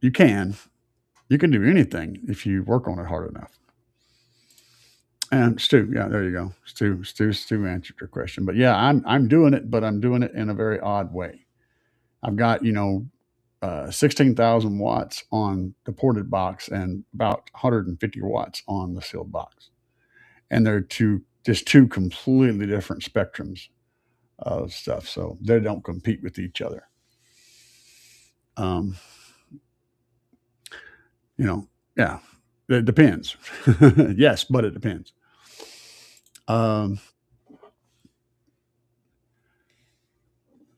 you can do anything if you work on it hard enough. And Stu, yeah, there you go. Stu answered your question. But yeah, I'm doing it, but I'm doing it in a very odd way. I've got 16,000 watts on the ported box and about 150 watts on the sealed box, and they're two completely different spectrums of stuff, so they don't compete with each other. Yeah, it depends. Yes, but it depends.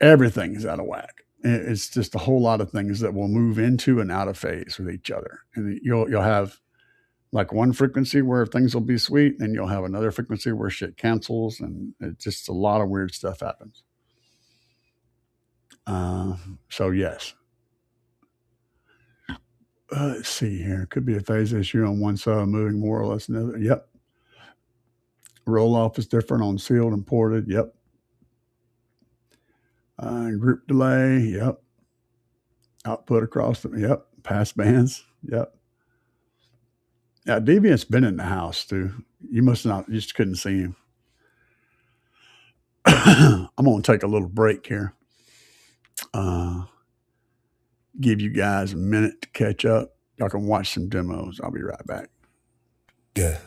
Everything's out of whack. It's just a whole lot of things that will move into and out of phase with each other, and you'll have like one frequency where things will be sweet, and you'll have another frequency where shit cancels, and it's just a lot of weird stuff happens. So yes, Let's see here. Could be a phase issue on one side, moving more or less another. Yep. Roll off is different on sealed and ported. Yep. Group delay. Yep. Output across the. Yep. Pass bands. Yep. Yeah, Deviant's been in the house too. You must not. You just couldn't see him. I'm gonna take a little break here. Give you guys a minute to catch up. Y'all can watch some demos. I'll be right back. Yeah.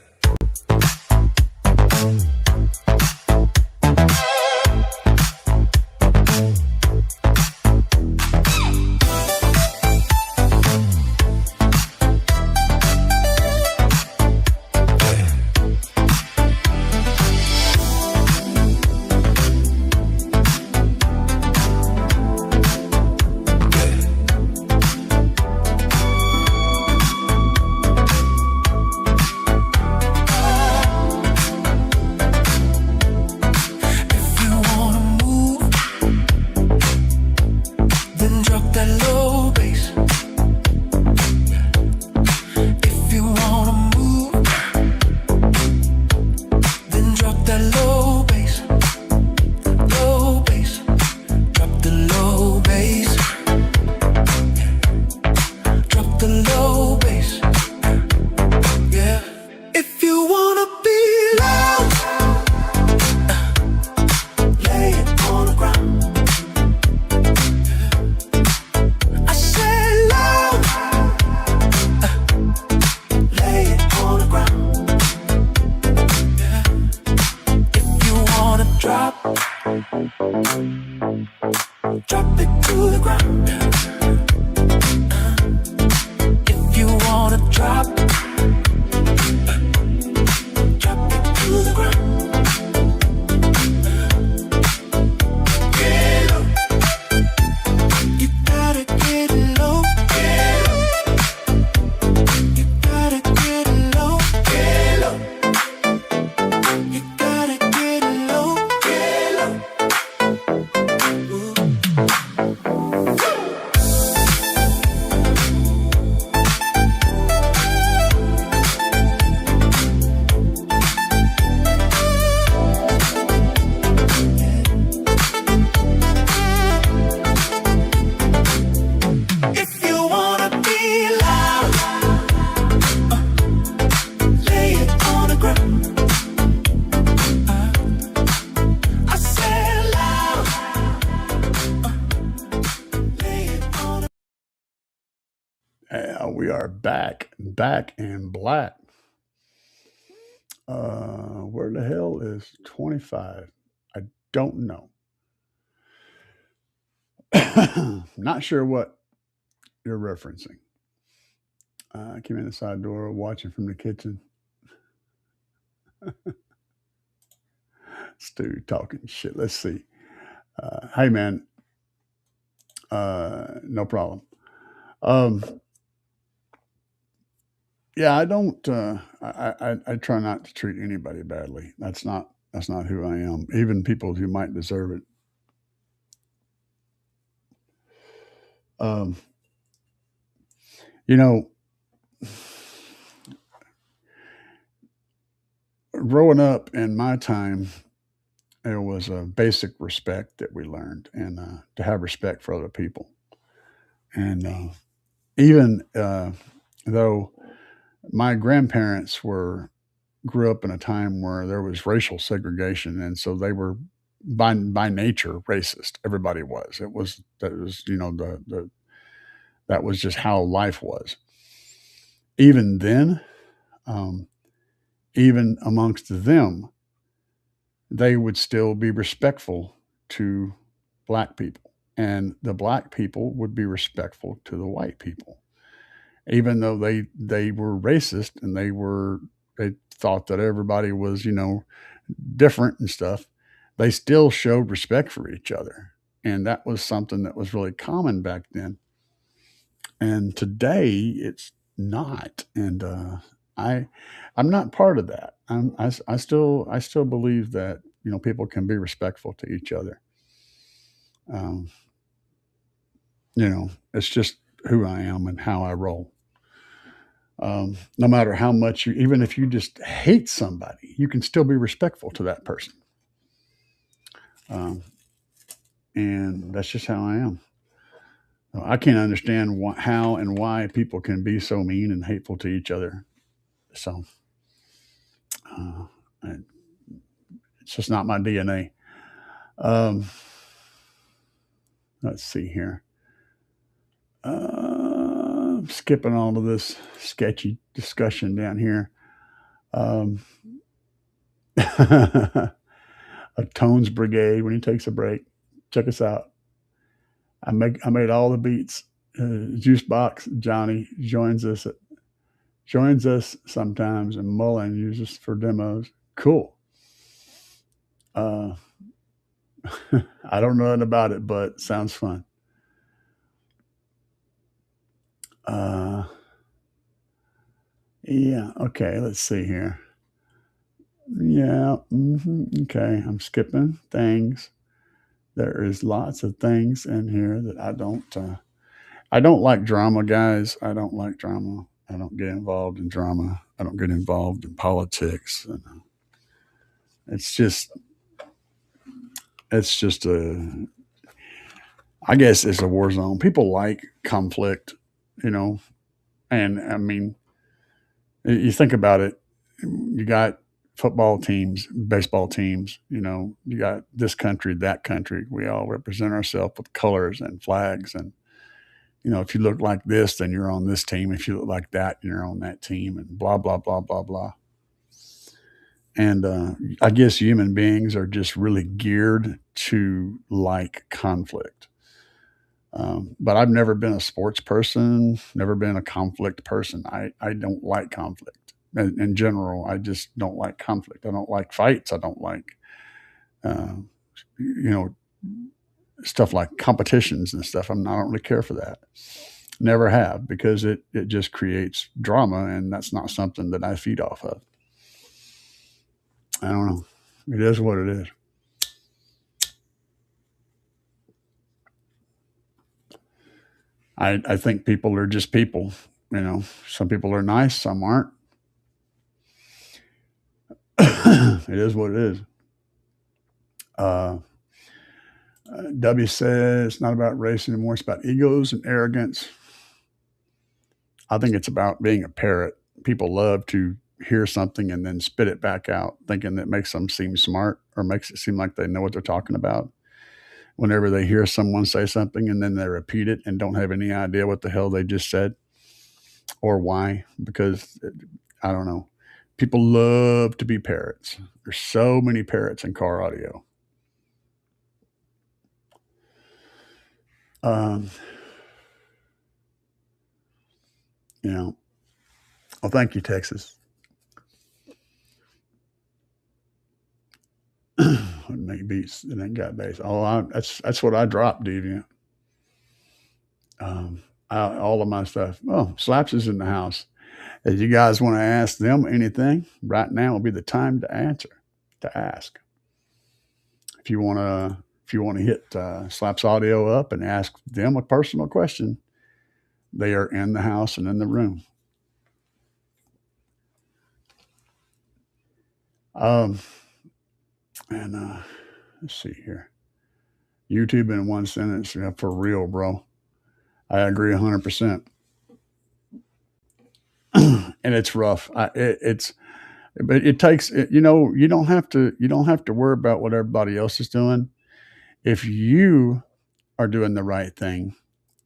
We are back and black. Where the hell is 25? I don't know. Not sure what you're referencing. I came in the side door, watching from the kitchen. Stu talking shit. Let's see. Hey, man. No problem. Yeah, I don't. I try not to treat anybody badly. That's not who I am. Even people who might deserve it. You know, growing up in my time, there was a basic respect that we learned, and to have respect for other people. And even though my grandparents grew up in a time where there was racial segregation, and so they were by nature racist. Everybody was. That was that was just how life was. Even then, even amongst them, they would still be respectful to black people, and the black people would be respectful to the white people, even though they were racist and they thought that everybody was different and stuff. They still showed respect for each other, and that was something that was really common back then. And today it's not, and I'm not part of that. I still believe that people can be respectful to each other. Um, it's just who I am and how I roll. No matter how much you, even if you just hate somebody, you can still be respectful to that person. Um, and that's just how I am. I can't understand how and why people can be so mean and hateful to each other. So uh, it's just not my DNA. Um, let's see here. Skipping all of this sketchy discussion down here. Um, a Tones Brigade when he takes a break. Check us out. I made all the beats. Juicebox Johnny joins us sometimes, and Mullen uses for demos. Cool. Uh, I don't know nothing about it, but sounds fun. Yeah. Okay. Let's see here. Yeah. Okay. I'm skipping things. There is lots of things in here that I don't. I don't like drama, guys. I don't like drama. I don't get involved in drama. I don't get involved in politics. It's just. It's just a. I guess it's a war zone. People like conflict, you know, and I mean, you think about it. You got football teams, baseball teams. You know, you got this country, that country. We all represent ourselves with colors and flags, and you know, if you look like this, then you're on this team. If you look like that, you're on that team, and blah blah blah blah blah. And I guess human beings are just really geared to like conflict. But I've never been a sports person, never been a conflict person. I don't like conflict. In general, I just don't like conflict. I don't like fights. I don't like, uh, you know, stuff like competitions and stuff. I don't really care for that. Never have, because it just creates drama, and that's not something that I feed off of. I don't know. It is what it is. I think people are just people. You know, some people are nice, some aren't. It is what it is. Uh, W says it's not about race anymore. It's about egos and arrogance. I think it's about being a parrot. People love to hear something and then spit it back out, thinking that makes them seem smart or makes it seem like they know what they're talking about. Whenever they hear someone say something and then they repeat it and don't have any idea what the hell they just said or why, because I don't know. People love to be parrots. There's so many parrots in car audio. Um, you know, well, thank you, Texas. Make beats and then got bass. That's what I dropped, Deviant. All of my stuff. Oh, Slapz is in the house. If you guys want to ask them anything, right now will be the time to ask. If you want to hit Slapz Audio up and ask them a personal question, they are in the house and in the room. And let's see here. YouTube in one sentence, yeah, for real, bro. I agree 100%. And it's rough. But it takes, you know, you don't have to worry about what everybody else is doing. If you are doing the right thing,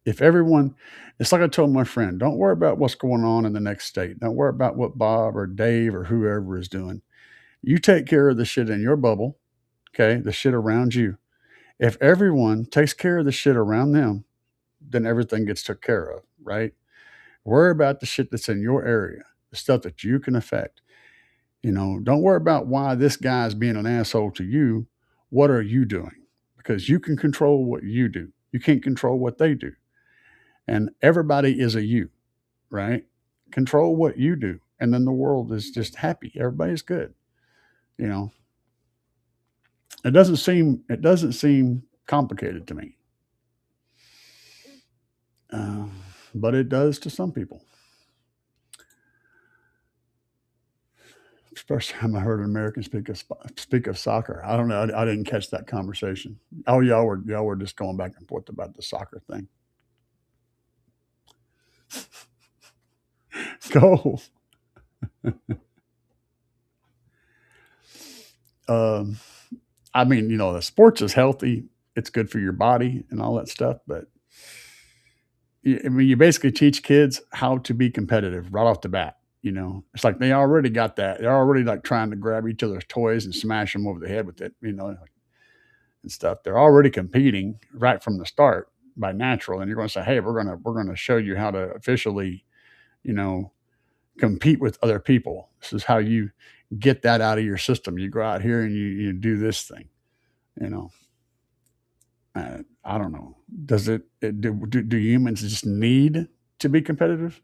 if everyone, it's like I told my friend, don't worry about what's going on in the next state. Don't worry about what Bob or Dave or whoever is doing. You take care of the shit in your bubble, okay? The shit around you. If everyone takes care of the shit around them, then everything gets took care of, right? Worry about the shit that's in your area, the stuff that you can affect. You know, don't worry about why this guy's being an asshole to you. What are you doing? Because you can control what you do. You can't control what they do. And everybody is a you, right? Control what you do. And then the world is just happy. Everybody's good. You know, it doesn't seem complicated to me. But it does to some people. First time I heard an American speak of soccer. I don't know. I didn't catch that conversation. Oh, y'all were just going back and forth about the soccer thing. Go. Um, I mean, the sports is healthy. It's good for your body and all that stuff. But I mean, you basically teach kids how to be competitive right off the bat. It's like they already got that. They're already like trying to grab each other's toys and smash them over the head with it, and stuff. They're already competing right from the start by natural. And you're going to say, hey, we're gonna show you how to officially, you know, compete with other people. This is how you get that out of your system. You go out here and you do this thing. You know, I don't know. Does do humans just need to be competitive?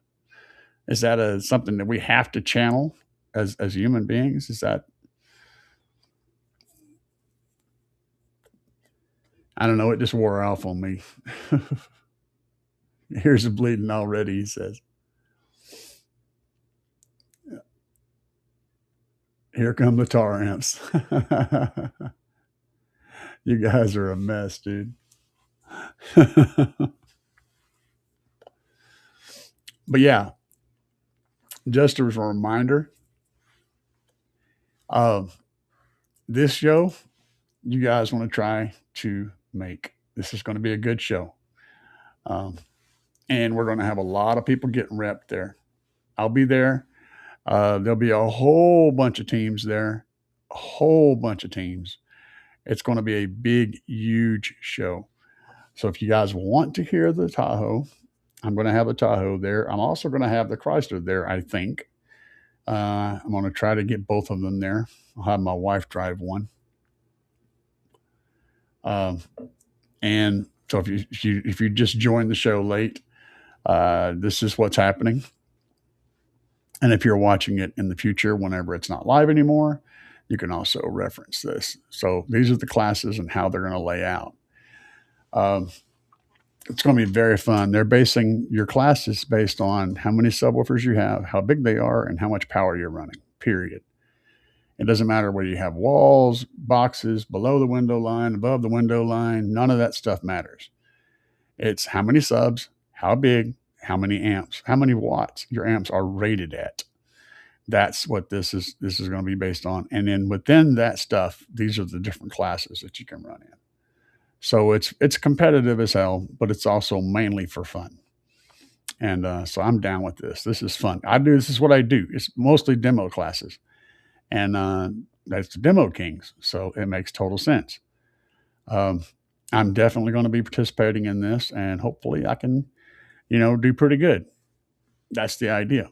Is that something that we have to channel as human beings? Is that, I don't know. It just wore off on me. Here's the bleeding already. He says, "Here come the tar ants." You guys are a mess, dude. But yeah, just as a reminder of this show, you guys want to try to make. This is going to be a good show. Um, and we're going to have a lot of people getting repped there. I'll be there. There'll be a whole bunch of teams there, a whole bunch of teams. It's going to be a big, huge show. So if you guys want to hear the Tahoe, I'm going to have a Tahoe there. I'm also going to have the Chrysler there, I think. I'm going to try to get both of them there. I'll have my wife drive one. And so if you just joined the show late, this is what's happening. And if you're watching it in the future, whenever it's not live anymore, you can also reference this. So these are the classes and how they're going to lay out. It's going to be very fun. They're basing your classes based on how many subwoofers you have, how big they are, and how much power you're running, period. It doesn't matter whether you have walls, boxes, below the window line, above the window line. None of that stuff matters. It's how many subs, how big, how many amps, how many watts your amps are rated at. That's what this is going to be based on. And then within that stuff, these are the different classes that you can run in. So it's competitive as hell, but it's also mainly for fun. And so I'm down with this. This is fun. This is what I do. It's mostly demo classes. And that's the Demo Kings. So it makes total sense. I'm definitely going to be participating in this, and hopefully I can, do pretty good. That's the idea.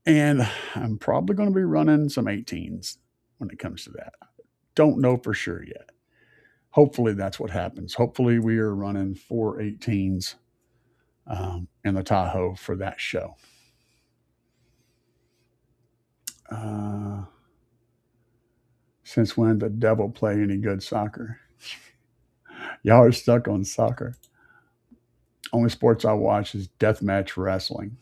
And I'm probably going to be running some 18s when it comes to that. Don't know for sure yet. Hopefully that's what happens. Hopefully we are running 4 18s in the Tahoe for that show. Since when did the devil play any good soccer? Y'all are stuck on soccer. Only sports I watch is deathmatch wrestling.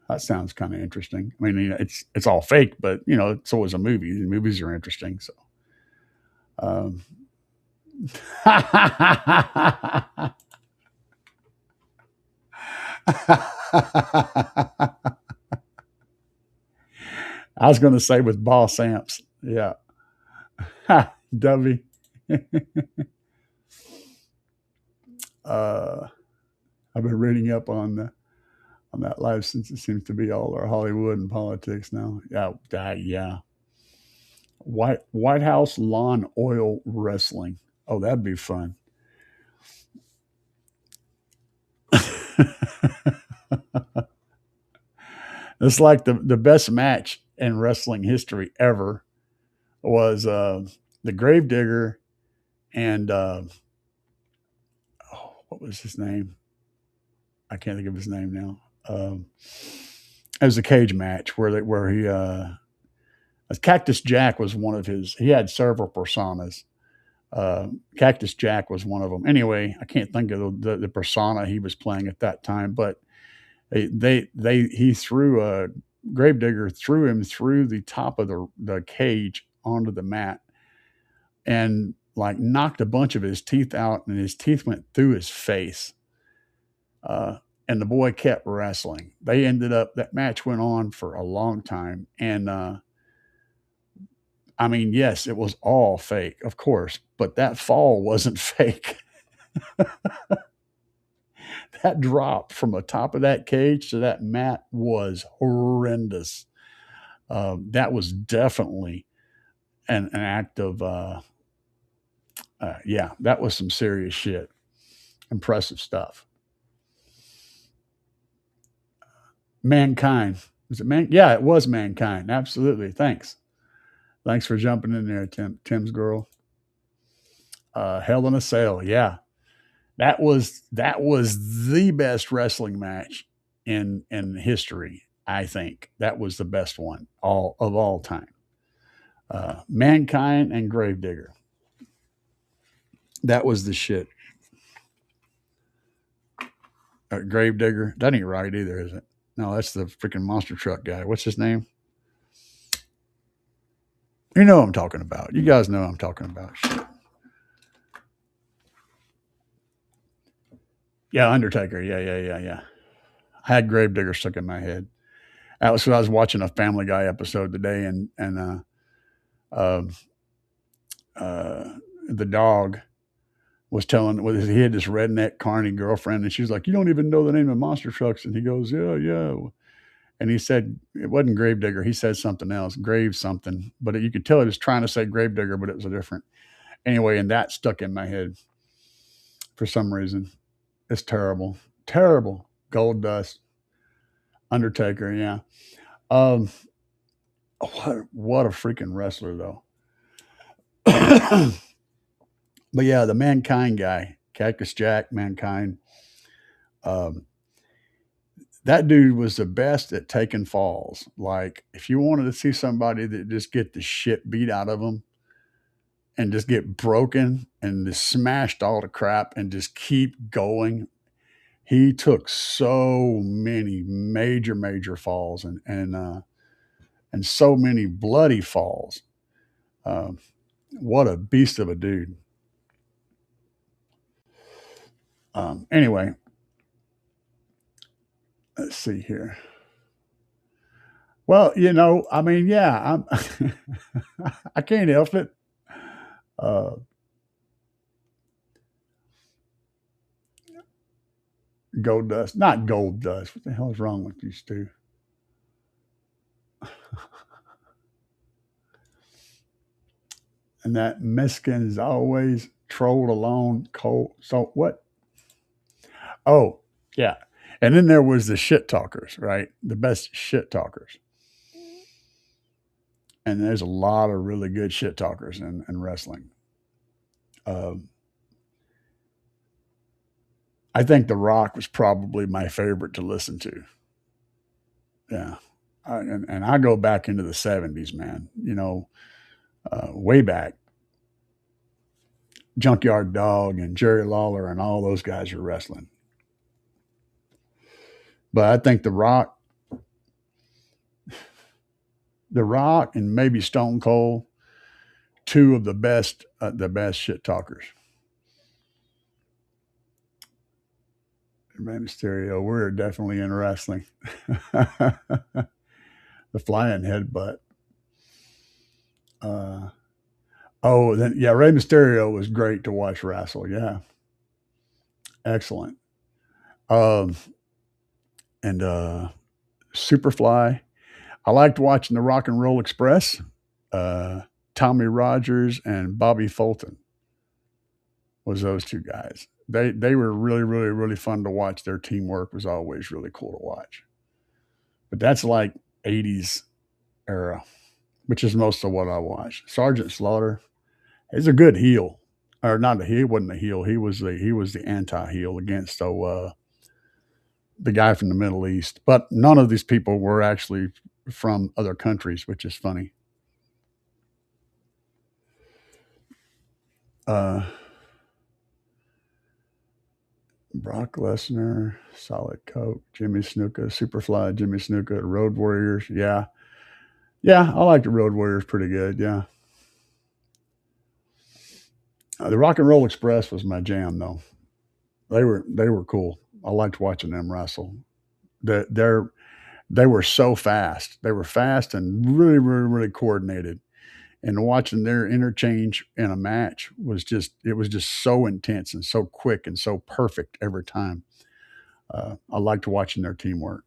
That sounds kind of interesting. I mean, it's all fake, but it's always a movie. And movies are interesting. So, I was going to say with Boss Amps. Yeah. W. I've been reading up on that life since it seems to be all our Hollywood and politics now. Yeah. White House lawn oil wrestling. Oh, that'd be fun. It's like the best match in wrestling history ever was the Gravedigger and what was his name? I can't think of his name now. It was a cage match where he Cactus Jack was one of his. He had several personas. Cactus Jack was one of them. Anyway, I can't think of the persona he was playing at that time, but he threw Gravedigger threw him through the top of the cage onto the mat and like knocked a bunch of his teeth out, and his teeth went through his face. And the boy kept wrestling. They ended up, that match went on for a long time. And I mean, yes, it was all fake, of course, but that fall wasn't fake. That drop from the top of that cage to that mat was horrendous. That was definitely an act of, yeah, that was some serious shit. Impressive stuff. Mankind. Was it man? Yeah, it was Mankind. Absolutely. Thanks. Thanks for jumping in there, Tim's girl. Hell in a Cell. Yeah, that was the best wrestling match in history. I think that was the best one all time. Mankind and Gravedigger. That was the shit. Gravedigger. That ain't right either, is it? No, that's the freaking monster truck guy. What's his name? You know what I'm talking about. You guys know what I'm talking about. Shit. Yeah, Undertaker. Yeah. I had Gravedigger stuck in my head. That was what I was watching a Family Guy episode today, and uh, the dog was telling, well, he had this redneck carny girlfriend, and she was like, "You don't even know the name of monster trucks," and he goes, "Yeah." And he said it wasn't Gravedigger. He said something else, Grave something, but you could tell he was trying to say Gravedigger, but it was a different. Anyway, and that stuck in my head for some reason. It's terrible, terrible. Gold Dust, Undertaker, yeah. Um, what a freaking wrestler though. But yeah, the Mankind guy, Cactus Jack, Mankind. Um, that dude was the best at taking falls. Like, if you wanted to see somebody that just get the shit beat out of them and just get broken and just smashed all the crap and just keep going, he took so many major falls and so many bloody falls. Um, what a beast of a dude. Anyway, let's see here. Well, I mean, yeah, I can't help it. Uh, Gold Dust, not Gold Dust. What the hell is wrong with these two? And that Miskin is always trolled alone, cold. So what? Oh, yeah. And then there was the shit talkers, right? The best shit talkers. And there's a lot of really good shit talkers in wrestling. I think The Rock was probably my favorite to listen to. Yeah. And I go back into the 70s, man. Way back. Junkyard Dog and Jerry Lawler and all those guys are wrestling. But I think The Rock, and maybe Stone Cold, two of the best shit talkers. Rey Mysterio, we're definitely in wrestling. The flying headbutt. Then yeah, Rey Mysterio was great to watch wrestle. Yeah, excellent. Um, and Superfly. I liked watching the Rock and Roll Express. Tommy Rogers and Bobby Fulton was those two guys. They were really fun to watch. Their teamwork was always really cool to watch. But that's like 80s era, which is most of what I watch. Sergeant Slaughter is a good heel, or not a heel. He wasn't a heel. He was the anti-heel against the guy from the Middle East. But none of these people were actually from other countries, which is funny. Uh, Brock Lesnar, Solid Coke, Jimmy Snuka, Superfly, Jimmy Snuka, Road Warriors. Yeah. Yeah, I like the Road Warriors pretty good. Yeah. The Rock and Roll Express was my jam, though. They were cool. I liked watching them wrestle. They were so fast. They were fast and really, really, really coordinated. And watching their interchange in a match was just so intense and so quick and so perfect every time. I liked watching their teamwork.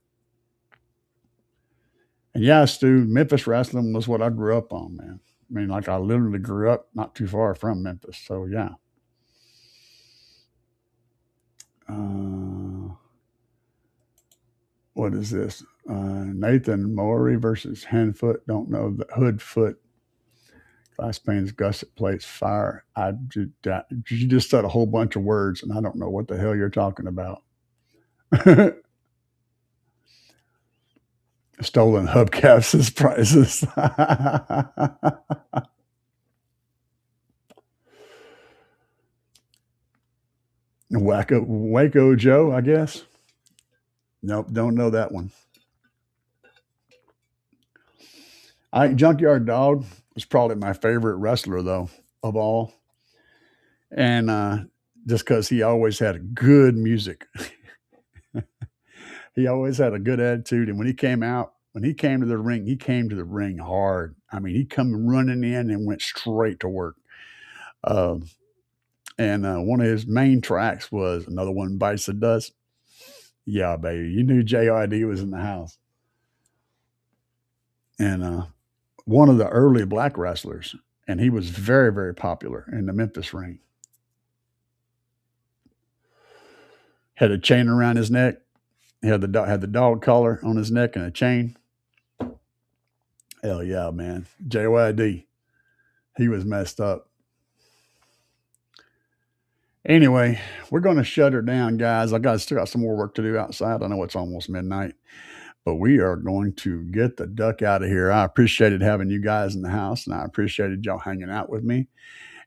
And yeah, Stu, Memphis wrestling was what I grew up on, man. I mean, like I literally grew up not too far from Memphis. So yeah. What is this? Nathan Maury versus Handfoot. Don't know the Hoodfoot. Glass panes, gusset plates, fire. You just said a whole bunch of words, and I don't know what the hell you're talking about. Stolen hubcaps as prizes. Waco Joe, I guess. Nope, don't know that one. Junkyard Dog was probably my favorite wrestler, though, of all. And just because he always had good music. He always had a good attitude. And when he came to the ring, he came to the ring hard. I mean, he come running in and went straight to work. And one of his main tracks was Another One Bites the Dust. Yeah, baby. You knew JID was in the house. And one of the early black wrestlers. And he was very, very popular in the Memphis ring. Had a chain around his neck. He had the dog collar on his neck and a chain. Hell yeah, man. JYD. He was messed up. Anyway, we're going to shut her down, guys. Still got some more work to do outside. I know it's almost midnight, but we are going to get the duck out of here. I appreciated having you guys in the house, and I appreciated y'all hanging out with me.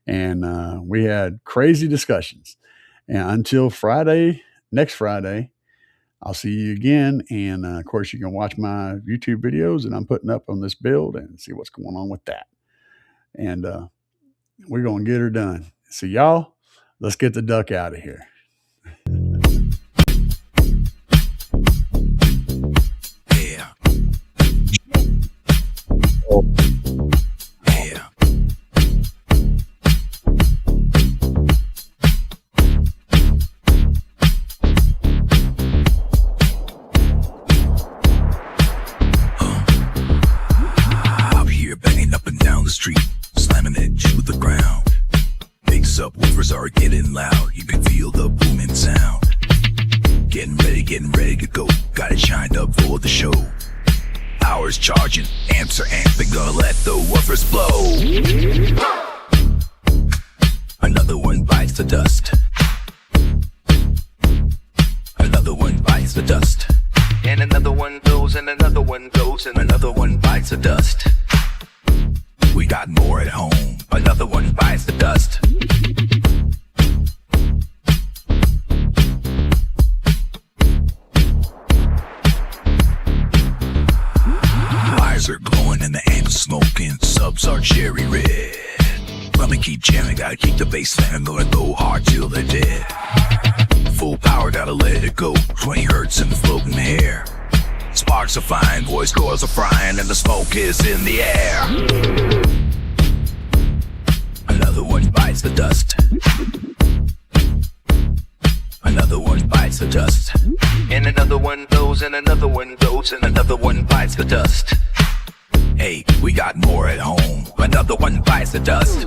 And we had crazy discussions. And until next Friday, I'll see you again. And of course, you can watch my YouTube videos that I'm putting up on this build and see what's going on with that. And we're going to get her done. So y'all, let's get the duck out of here. Yeah. Yeah. Out here banging up and down the street, slamming it to the ground. Big subwoofers are getting loud. You can feel the booming sound. Getting ready to go. Got it shined up for the show. Hours charging, amps are amping. Gonna let the woofers blow. Another one bites the dust. Another one bites the dust. And another one goes, and another one goes, and another one bites the dust. We got more at home. Another one bites the dust. Eyes are glowing and the amps smoking. Subs are cherry red. Let me keep jamming, gotta keep the bass slamming. Gonna go hard till they're dead. Full power, gotta let it go. 20 hertz in the floating air. Sparks are flying, voice cords are frying, and the smoke is in the air. Another one bites the dust. Another one bites the dust. And another one goes, and another one goes, and another one bites the dust. Hey, we got more at home. Another one bites the dust.